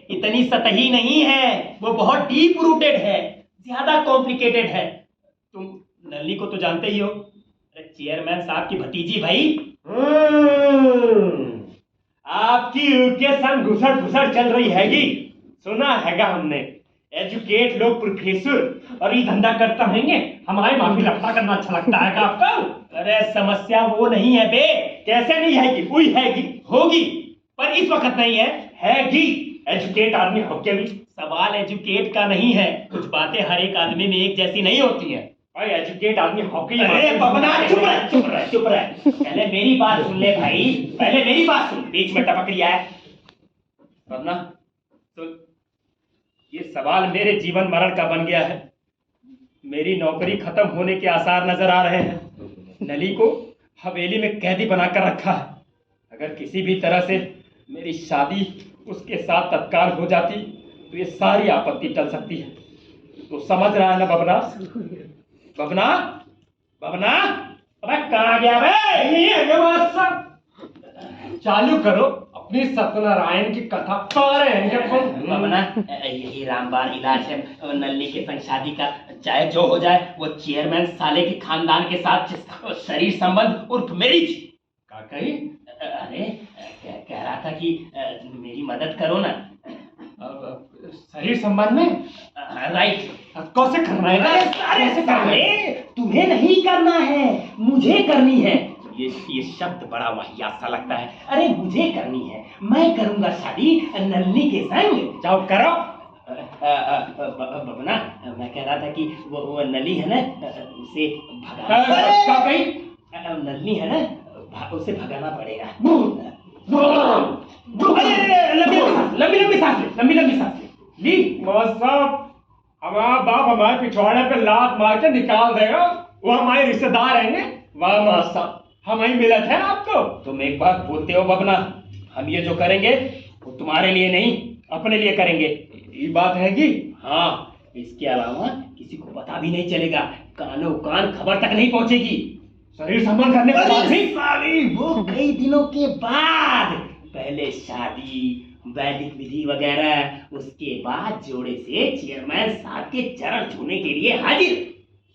इतनी सतही नहीं है, वो बहुत डीप रूटेड है, ज्यादा कॉम्प्लिकेटेड है। तुम नली को तो जानते ही हो, अरे चेयरमैन साहब की भतीजी भाई। आपकी के संग घुसड़ चल रही हैगी, सुना हैगा हमने। एजुकेट लोग प्रोफेसर और ये धंधा करता रहेंगे, हमारी माफी लफड़ा करना अच्छा लगता है आपको? अरे समस्या वो नहीं है बे। कैसे नहीं हैगी? हुई हैगी, होगी, पर इस वक्त नहीं है, हैगी। एजुकेट आदमी होके भी सवाल एजुकेट का नहीं है। कुछ बातें हर एक आदमी में एक जैसी नहीं होती है भाई। एजुकेट आदमी होके चुप रहे। पहले मेरी बात सुन ले भाई, पहले मेरी बात सुन, बीच में टपक लिया है। वरना तो ये सवाल मेरे जीवन मरण का बन गया है। मेरी नौकरी खत्म होने के आसार नजर आ रहे हैं। नली को हवेली में कैदी बनाकर रखा है। अगर किसी भी तरह से मेरी शादी उसके साथ तत्काल हो जाती तो ये सारी आपत्ति टल सकती है। तो समझ रहा है ना बबना? अबे कहाँ गया बे? चालू करो अपनी सत्यनारायण की कथा। बबना, यही रामबाण इलाज है नल्ली के संग शादी का। चाहे जो हो जाए, वो चेयरमैन साले के खानदान के साथ शरीर संबंध उर्फ मैरिज का कही। अरे कह रहा था कि मेरी मदद करो ना। शरीर संबंध में? राइट। कैसे करना है? कैसे करना है? तुम्हें नहीं करना है, मुझे करनी है। ये शब्द बड़ा वाहियात सा लगता है। अरे मुझे करनी है, मैं करूंगा शादी नल्ली के संग। जाओ करो। बबना, मैं कह रहा था कि वो नली है ना, उसे भगाना। नल्ली है ना, उसे भगाना पड़ेगा। लंबी सांस ली। साहब, हमारा बाप हमारे पिछवाड़े पे लात मार के निकाल देगा, वो हमारे रिश्तेदार हैं। वाह मास्टर, हम ही मिले थे आपको। तुम एक बात बोलते हो बबना, हम ये जो करेंगे वो तुम्हारे लिए नहीं, अपने लिए करेंगे। ये बात है कि हाँ, इसके अलावा किसी को पता भी नहीं चलेगा, कानो कान खबर तक नहीं पहुंचेगी। शरीर संबंध करने के बाद भी साली, वो कई दिनों के बाद। पहले शादी, वैदिक विधि वगैरह, उसके बाद जोड़े से चेयरमैन साहब के चरण छूने के लिए हाजिर।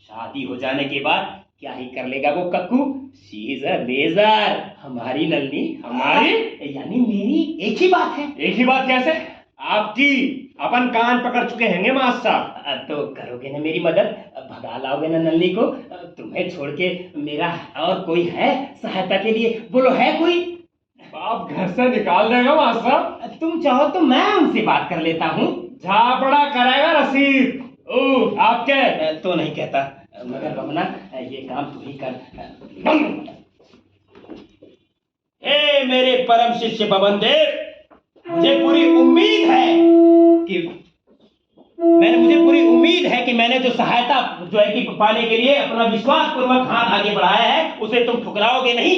शादी हो जाने के बाद क्या ही कर लेगा वो कक्कू? शी इज अ लेजर। हमारी नल्ली, हमारी यानी मेरी एक ही बात है। एक ही बात कैसे? आपकी अपन कान पकड़ चुके हैं मास्टर। तो करोगे ना मेरी मदद? भगा लाओगे ना नल्ली को? तुम्हें छोड़ के मेरा और कोई है सहायता के लिए? बोलो है कोई? आप घर से निकाल देगा मास्टर। तुम चाहो तो मैं उनसे बात कर लेता हूँ। झापड़ा करेगा रसीद। आपके तो नहीं कहता, मगर बमना ये काम तू ही कर। हे मेरे परम शिष्य बबन देव, मुझे पूरी उम्मीद है कि मैंने जो सहायता जो है कि पाने के लिए अपना विश्वास पूर्वक हाथ आगे बढ़ाया है उसे तुम ठुकराओगे नहीं।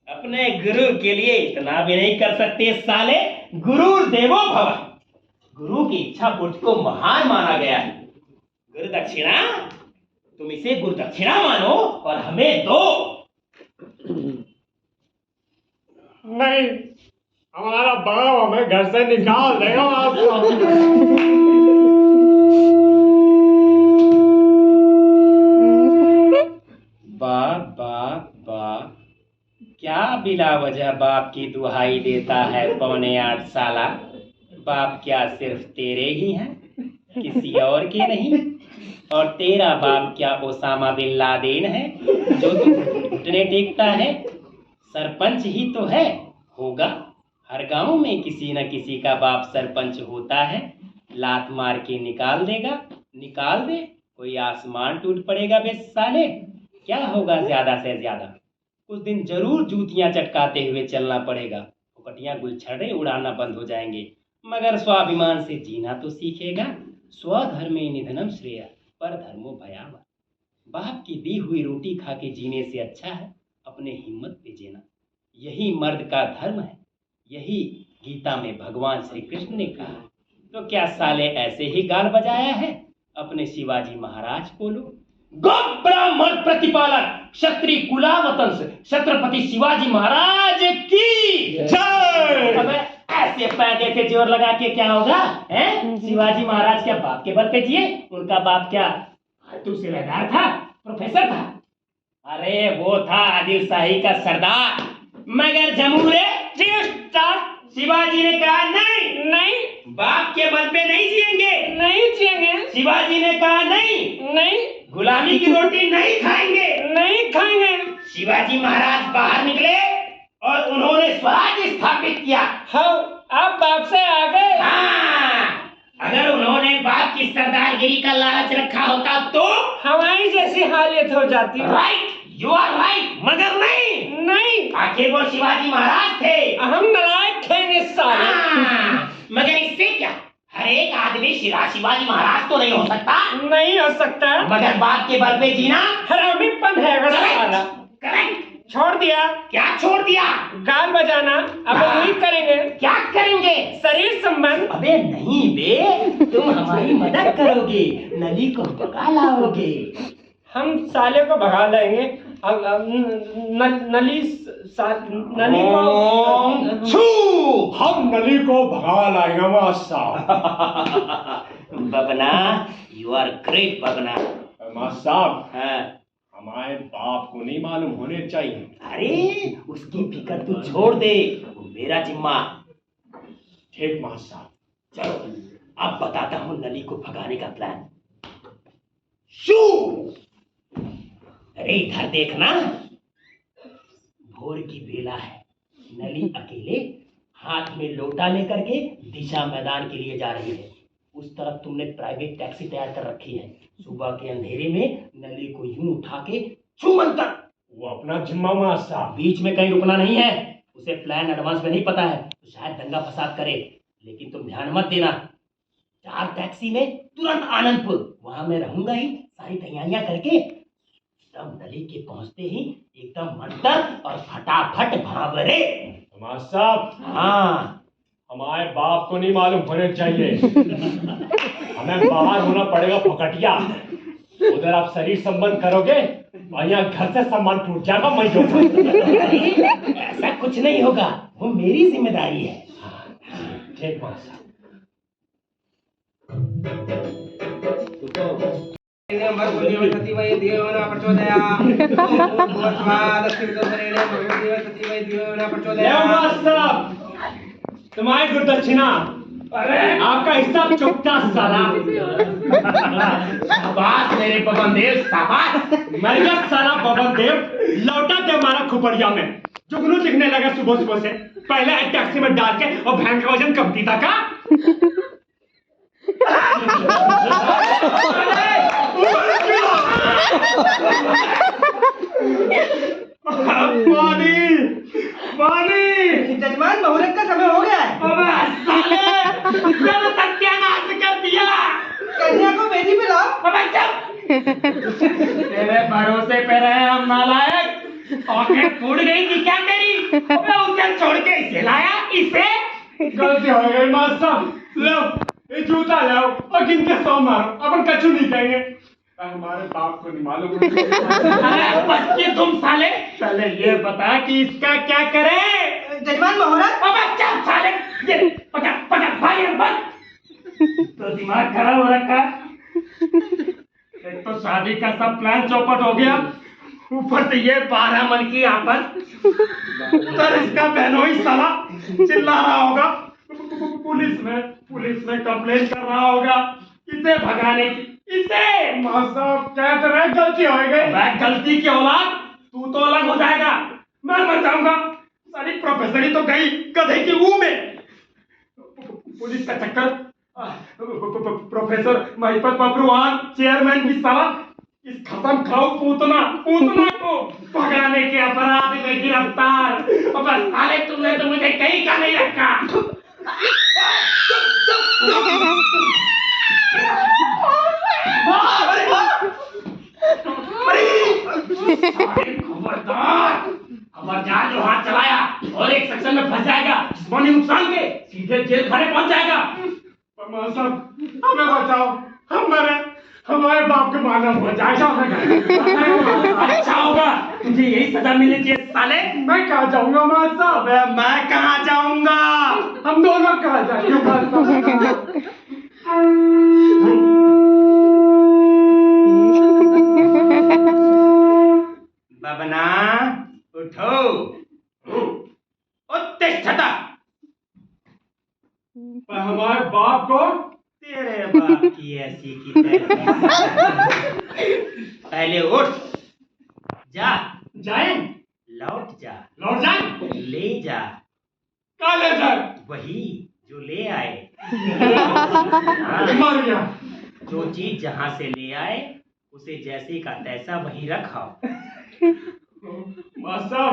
अपने गुरु के लिए इतना भी नहीं कर सकते साले। गुरु देवो भव, गुरु की इच्छा पूर्ति को महान माना गया है। गुरु दक्षिणा, तुम इसे गुरु दक्षिणा मानो और हमें दो। नहीं, हमारा बाप हमें घर से निकाल देगा। बाप क्या बिला वजह बाप की दुहाई देता है पौने 8 साला। बाप क्या सिर्फ तेरे ही हैं, किसी और के नहीं? और तेरा बाप क्या ओसामा बिन लादेन है जो तू घुटने टेकता है? सरपंच ही तो है, होगा। हर गांव में किसी न किसी का बाप सरपंच होता है। लात मार के निकाल देगा, निकाल दे, कोई आसमान टूट पड़ेगा बे साले। क्या होगा ज्यादा से ज्यादा? कुछ दिन जरूर जूतियां चटकाते हुए चलना पड़ेगा, फुकटियां गुलछड़े उड़ाना बंद हो जाएंगे, मगर स्वाभिमान से जीना तो सीखेगा। स्वधर्मे निधनम श्रेय पर धर्मो भयावह। बाप की दी हुई रोटी खा के जीने से अच्छा है अपने हिम्मत पे जीना। यही मर्द का धर्म है, यही गीता में भगवान श्री कृष्ण ने कहा। तो क्या साले ऐसे ही गाल बजाया है अपने शिवाजी महाराज को? लो गो ब्राह्मण प्रतिपालक क्षत्रिय कुलावतंस छत्रपति शिवाजी महाराज की जय। अबे ऐसे पैदे से जोर लगा के क्या होगा? हैं? शिवाजी महाराज क्या बाप के बल पे जिए? उनका बाप क्या सूबेदार था, प्रोफेसर था? अरे वो था आदिल शाही का सरदार। मगर जमूरे शिवाजी ने कहा नहीं नहीं, बाप के बल पे नहीं जिएंगे, नहीं जिएंगे। शिवाजी ने कहा नहीं नहीं, गुलामी की रोटी नहीं खाएंगे, नहीं खाएंगे। शिवाजी महाराज बाहर निकले और उन्होंने स्वराज स्थापित किया। हाँ, आप बाप से आ गए। हाँ, अगर उन्होंने बाप की सरदारगिरी का लालच रखा होता तो हमारी जैसी हालत हो जाती। Right, you are right. मगर नहीं नहीं, आखिर वो शिवाजी महाराज थे, हम नालायक थे साले। मगर इससे क्या, हर एक आदमी शिवाजी महाराज तो नहीं हो सकता, नहीं हो सकता। मगर बाप के बल पे जीना हरामीपन है साला। करेक्ट। छोड़ दिया। क्या छोड़ दिया? गाल बजाना। अब वही करेंगे। क्या करेंगे? शरीर संबंध। अबे नहीं बे, तुम हमारी मदद करोगे, नली को भगा लाओगे। हम साले को भगा लाएंगे। नली को छू, हम नली को भगा लाएंगे master. Babna, you are great Babna. Master, हाँ, हमारे बाप को नहीं मालूम होने चाहिए। अरे उसकी फिक्र तू छोड़ दे, वो मेरा जिम्मा। ठीक मास्टर। चलो अब बताता हूँ नली को भगाने का प्लान। शू, अरे इधर देखना, भोर की बेला है। नली अकेले हाथ में लोटा लेकर के दिशा मैदान के लिए जा रही है। उस तरफ तुमने प्राइवेट टैक्सी तैयार कर रखी है। सुबह के अंधेरे में नली को यूं उठा के छूमन कर। वो अपना जिम्मा मास्टर। बीच में कहीं रुकना नहीं है। उसे प्लान एडवांस में नहीं पता है तो शायद दंगा फसाद करे, लेकिन तुम ध्यान मत देना। 4 टैक्सी में तुरंत आनंदपुर, वहां मैं रहूंगा ही। सारी तैयारियां करके एकदम नली के पहुंचते ही एकदम मंतर और फटाफट भावरे। मास्टर, हाँ, हमारे बाप को नहीं मालूम होने चाहिए। हमें बाहर होना पड़ेगा फकटिया। उधर आप शरीर संबंध करोगे और यहाँ घर से संबंध टूट जाएगा। मैं जो ऐसा कुछ नहीं होगा, वो मेरी जिम्मेदारी है। ठीक मास्टर। तुम्हारी गुरु दक्षिणा, आपका हिसाब चुकता साला। शाबाश मेरे बबन देव, शाबाश। मर गया साला बबन देव। लौटा दे हमारा खुपड़िया में। जुगनू दिखने लगा सुबह सुबह से। पहले एक टैक्सी में डाल के और भैंस का वजन कम थी था का। पानी पानी। जजमान मुहूर्त का समय हो गया है। अबे साले, मैंने सत्यानाश कर दिया। कन्या को बेटी पे लाओ। अबे चुप। तेरे भरोसे पे रहे हम नालायक। पॉकेट फूट गई थी क्या तेरी? अबे उसे छोड़ के इसे लाया, इसे। गलती हो गई मास्टर। लो ये जूता लाओ और गिन के 100 मारो। अपन कछु नहीं कहेंगे। हमारे बाप को नहीं मालूम। अरे बच्चे तुम साले, पहले ये बता कि इसका क्या करें? जजमान मुहूर्त। अबे चल साले, ये पकड़ पकड़ भाई बस। तो दिमाग खराब हो रखा है। एक तो शादी का सब प्लान चौपट हो गया, ऊपर से ये 12 मन की आपस। उधर इसका बहनोई साला चिल्ला रहा होगा, पुलिस में कंप्लेन कर रहा होगा इसे भगाने की। इसे साहब कहते रहे गलती हो गई। गलती की औलाद, तू तो अलग हो जाएगा, मैं मर जाऊंगा। सारी प्रोफेसरी तो गई गधे की मुंह में। पुलिस का चक्कर, प्रोफेसर महिपत बब्रुआन चेयरमैन की साला इस खत्म खाओ पूतना को भगाने के अपराध में गिरफ्तार। अब साले तुमने तो मुझे कहीं का नहीं रखा। खबरदार जो हाथ चलाया और एक सेक्शन में फंस जाएगा, जिस्मानी नुकसान के सीधे जेल खाने पहुंच जाएगा। साहब हमें बचाओ, हम मरे, हमारे बाप को मालूम हो जाएगा। अच्छा होगा, तुझे यही सजा मिलनी चाहिए साले। मैं कहाँ जाऊंगा मास्टर साहब? मैं कहाँ जाऊंगा? हम दोनों कहाँ जाएंगे मास्टर? बबना उठो, उत्तिष्ठता। हमारे बाप को, तेरे बाप की ऐसी की तैसी। पहले उठ, जा। जाए? लौट जाए? ले जा। कहाँ ले जाए? वही जो ले आए। मर गया। जो चीज जहाँ से ले आए उसे जैसे का तैसा वही रखाओ। मास्टर,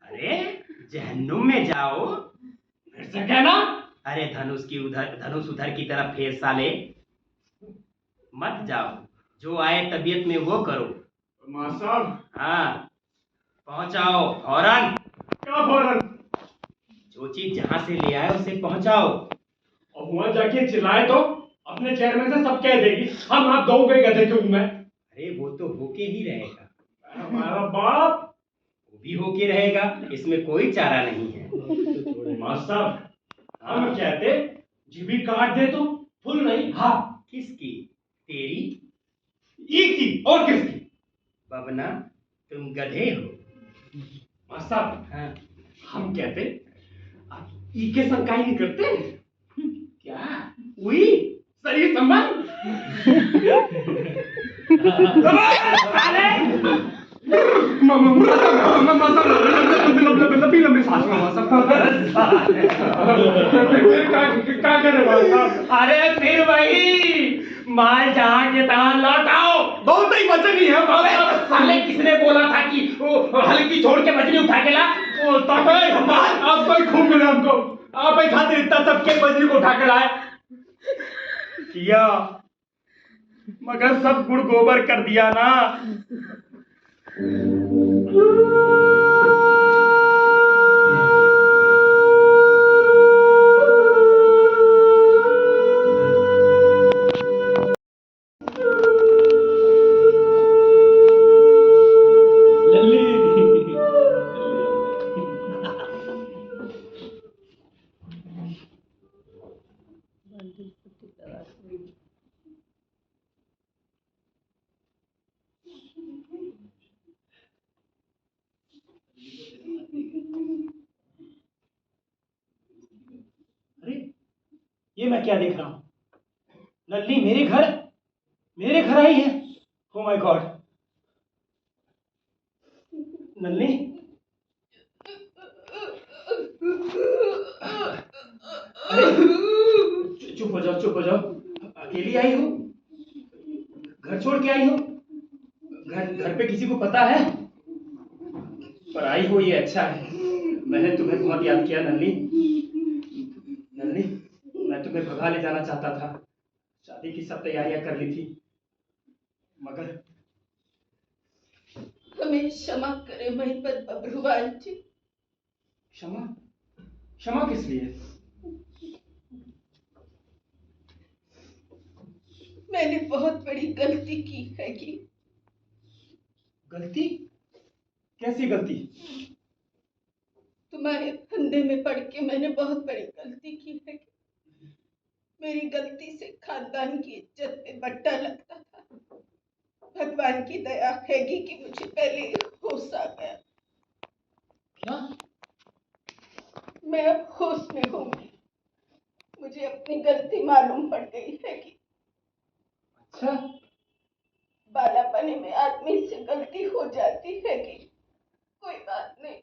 अरे जहन्नुम में जाओ। फिर से कहना? अरे धनुष उधर की तरफ फेर साले, मत जाओ। जो आए तबीयत में वो करो। मास्टर, हाँ पहुंचाओ फौरन। क्या फौरन? जो चीज जहाँ से ले आए उसे पहुंचाओ। और वहां जाके चिल्लाए तो अपने चेयरमैन से सब कह देगी हम आप दो गए गधे के मुंह में। अरे वो तो होके ही रहेगा। हमारा बाप वो भी होके रहेगा, इसमें कोई चारा नहीं है। मास्टर, हम कहते जीभी काट दे तो फुल नहीं। हाँ किसकी? तेरी? ई की और किसकी? बबना तुम गधे हो। मास्टर, हाँ हम कहते ई के संकाई नहीं करते क्या? उई शरीर संबंध। अरे फिर वही माल जहाँ के तहाँ लौटाओ। बहुत ही वजन ही है साले। किसने बोला था कि वो हल्की छोड़ के बजरी उठा के ला? आप कोई खूब मिले हमको, आप ही खातिर इतना सबके बजरी को उठा के लाए किया, मगर सब गुड़ गोबर कर दिया ना। ये मैं क्या देख रहा हूं? नल्ली मेरे घर आई है। Oh my God. नल्ली, अरे चुप हो जाओ। चुप हो जाओ। अकेली आई हो? घर छोड़ के आई हो? घर पे किसी को पता है? पर आई हो ये अच्छा है। मैंने तुम्हें बहुत याद किया नल्ली। नल्ली, मैं तुम्हें भगा ले जाना चाहता था। शादी की सब तैयारियां कर ली थी, मगर हमें क्षमा करें महिपत बब्रुवान जी। क्षमा? क्षमा किस लिए? मैंने बहुत बड़ी गलती की है कि गलती? कैसी गलती? तुम्हारे फंदे में पड़ के मैंने बहुत बड़ी गलती की है कि मेरी गलती से खानदान की इज्जत पे बट्टा लगता था। भगवान की दया हैगी कि मुझे पहले होश आ गया। क्या? मैं अब होश में होंगी। मुझे अपनी गलती मालूम पड़ गई है कि अच्छा, बालापने में आदमी से गलती हो जाती है कि कोई बात नहीं,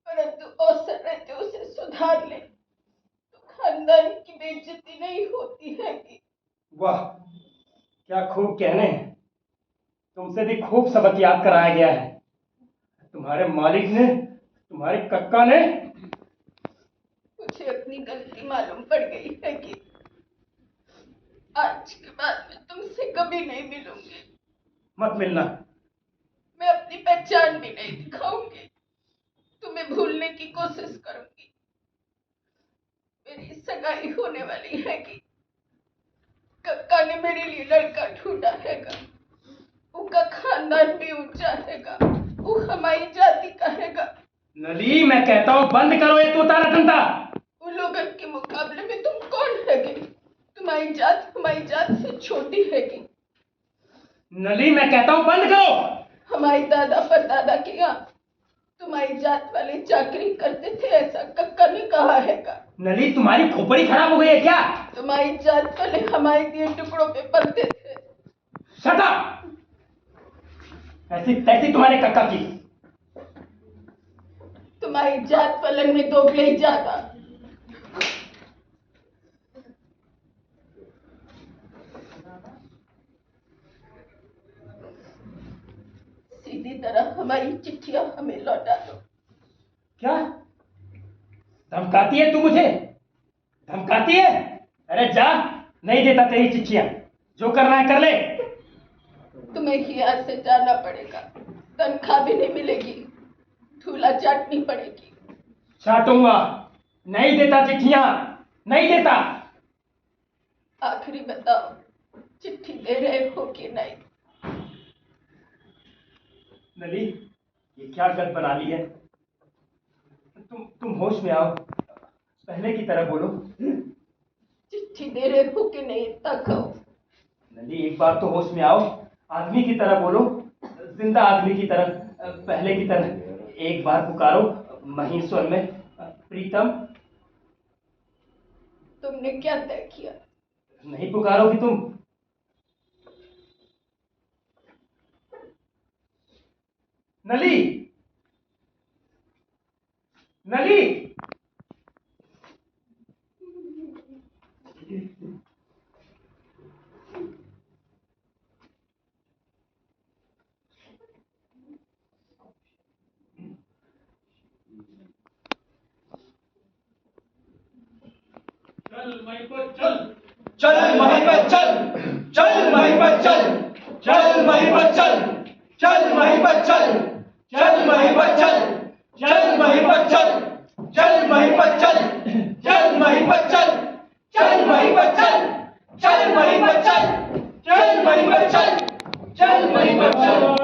परंतु अवसर रहते उसे सुधार ले तो खानदान की बेइज्जती नहीं होती है कि। वाह, क्या खूब कहने हैं। तुमसे भी खूब सबक याद कराया गया है। तुम्हारे मालिक ने, तुम्हारे कक्का ने। मुझे अपनी गलती मालूम पड़ गई है कि आज के बाद मैं तुमसे कभी नहीं मिलूंगी। मत मिलना। मैं अपनी पहचान भी नहीं दिखाऊंगी। तुम्हें भूलने की कोशिश करूंगी। मेरी सगाई होने वाली है कि कक्का ने मेरे लिए लड़का ढूंढा हैगा। उनका खानदान भी ऊंचा हैगा, वो हमारी जाति का हैगा। नली, मैं कहता हूँ बंद करो ये तोता रटंता। उन लोगों के मुकाबले में तुम कौन हैगे? तुम्हारी जात हमारी जात से छोटी हैगी। नली, मैं कहता हूँ बंद करो। हमारी दादा परदादा के यहाँ तुम्हारी जात वाले चाकरी करते थे, ऐसा कक्का ने कहा हैगा। नली, तुम्हारी खोपड़ी खराब हो गई है क्या? तुम्हारी जात वाले हमारे दिए टुकड़ों पे पलते थे। Shut up! ऐसी तैसी तुम्हारे कक्का की। तुम्हारी जात वाले में दोगले ही ज्यादा। सीधी तरह हमारी चिट्ठियां हमें लौटा दो। क्या धमकाती है तू मुझे? धमकाती है? अरे जा, नहीं देता तेरी चिट्ठियां। जो करना है कर ले। तुम्हें ही यहाँ से जाना पड़ेगा। तनख्वाह भी नहीं मिलेगी, धूला चाटनी पड़ेगी। चाटूंगा। नहीं देता चिट्ठियां, नहीं देता। आखिरी बताओ, चिट्ठी दे रहे हो कि नहीं? नली, ये क्या गत बना ली है? तुम होश में आओ। पहले की तरह बोलो। चिट्ठी दे रहे हो कि नहीं, इतना कहो। नली, एक बार तो होश में आओ। आदमी की तरह बोलो, जिंदा आदमी की तरह, पहले की तरह। एक बार पुकारो महीन स्वर में, प्रीतम। तुमने क्या तय किया? नहीं पुकारोगी तुम? नली, नली। चल महिपत चल, चल महिपत चल, चल महिपत चल, चल महिपत चल, चल महिपत चल, चल महिपत चल, चल महिपत चल, चल महिपत चल, चल महिपत चल, चल महिपत चल, चल महिपत चल, चल महिपत चल, चल महिपत चल।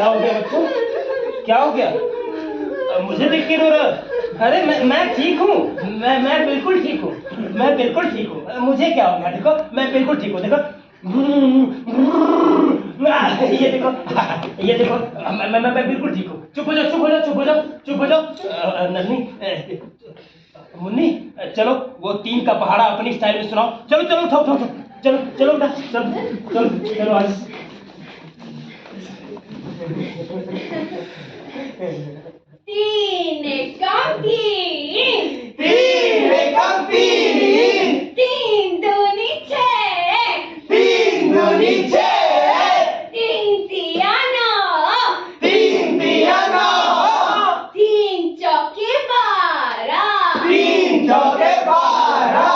क्या हो गया बच्चों? क्या हो गया? मुझे देख के रो रहा? अरे मैं ठीक हूँ, मैं बिल्कुल ठीक हूँ, मैं बिल्कुल ठीक हूँ। मुझे क्या हो गया? देखो मैं बिल्कुल ठीक हूँ। देखो ये देखो, ये देखो, मैं बिल्कुल ठीक हूँ। चुप हो जाओ, चुप हो जाओ, चुप हो जाओ, चुप हो जाओ। नन्ही, मुन्नी, चलो वो 3 का पहाड़ा अपनी स्टाइल में सुनाओ। चलो चलो उठाओ उठाओ, चलो चलो बेटा, चलो चलो चलो आज। तीन एकम तीन, तीन एकम तीन, तीन दूनी छह, तीन दूनी छह, तीन तिया नौ, तीन तिया नौ, तीन चौके 12, तीन चौके 12।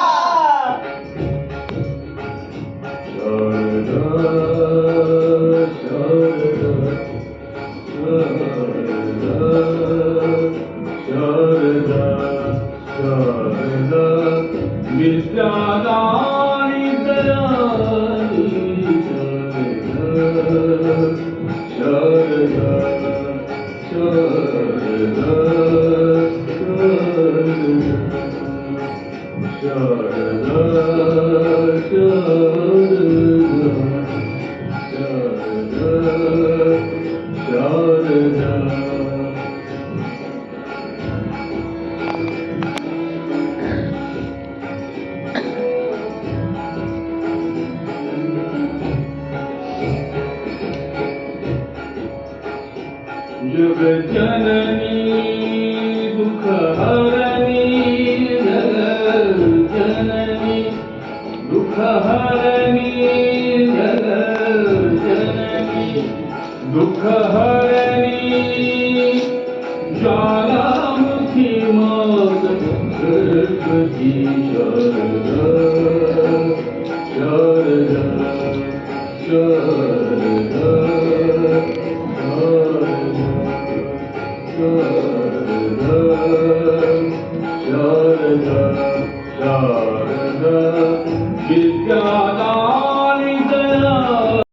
जगत जननी दुख हरणी, जगत जननी दुख हरणी, जगत जननी दुख हरणी, ज्वालामुखी मात सरस्वती शारदा, शारदा शारदा।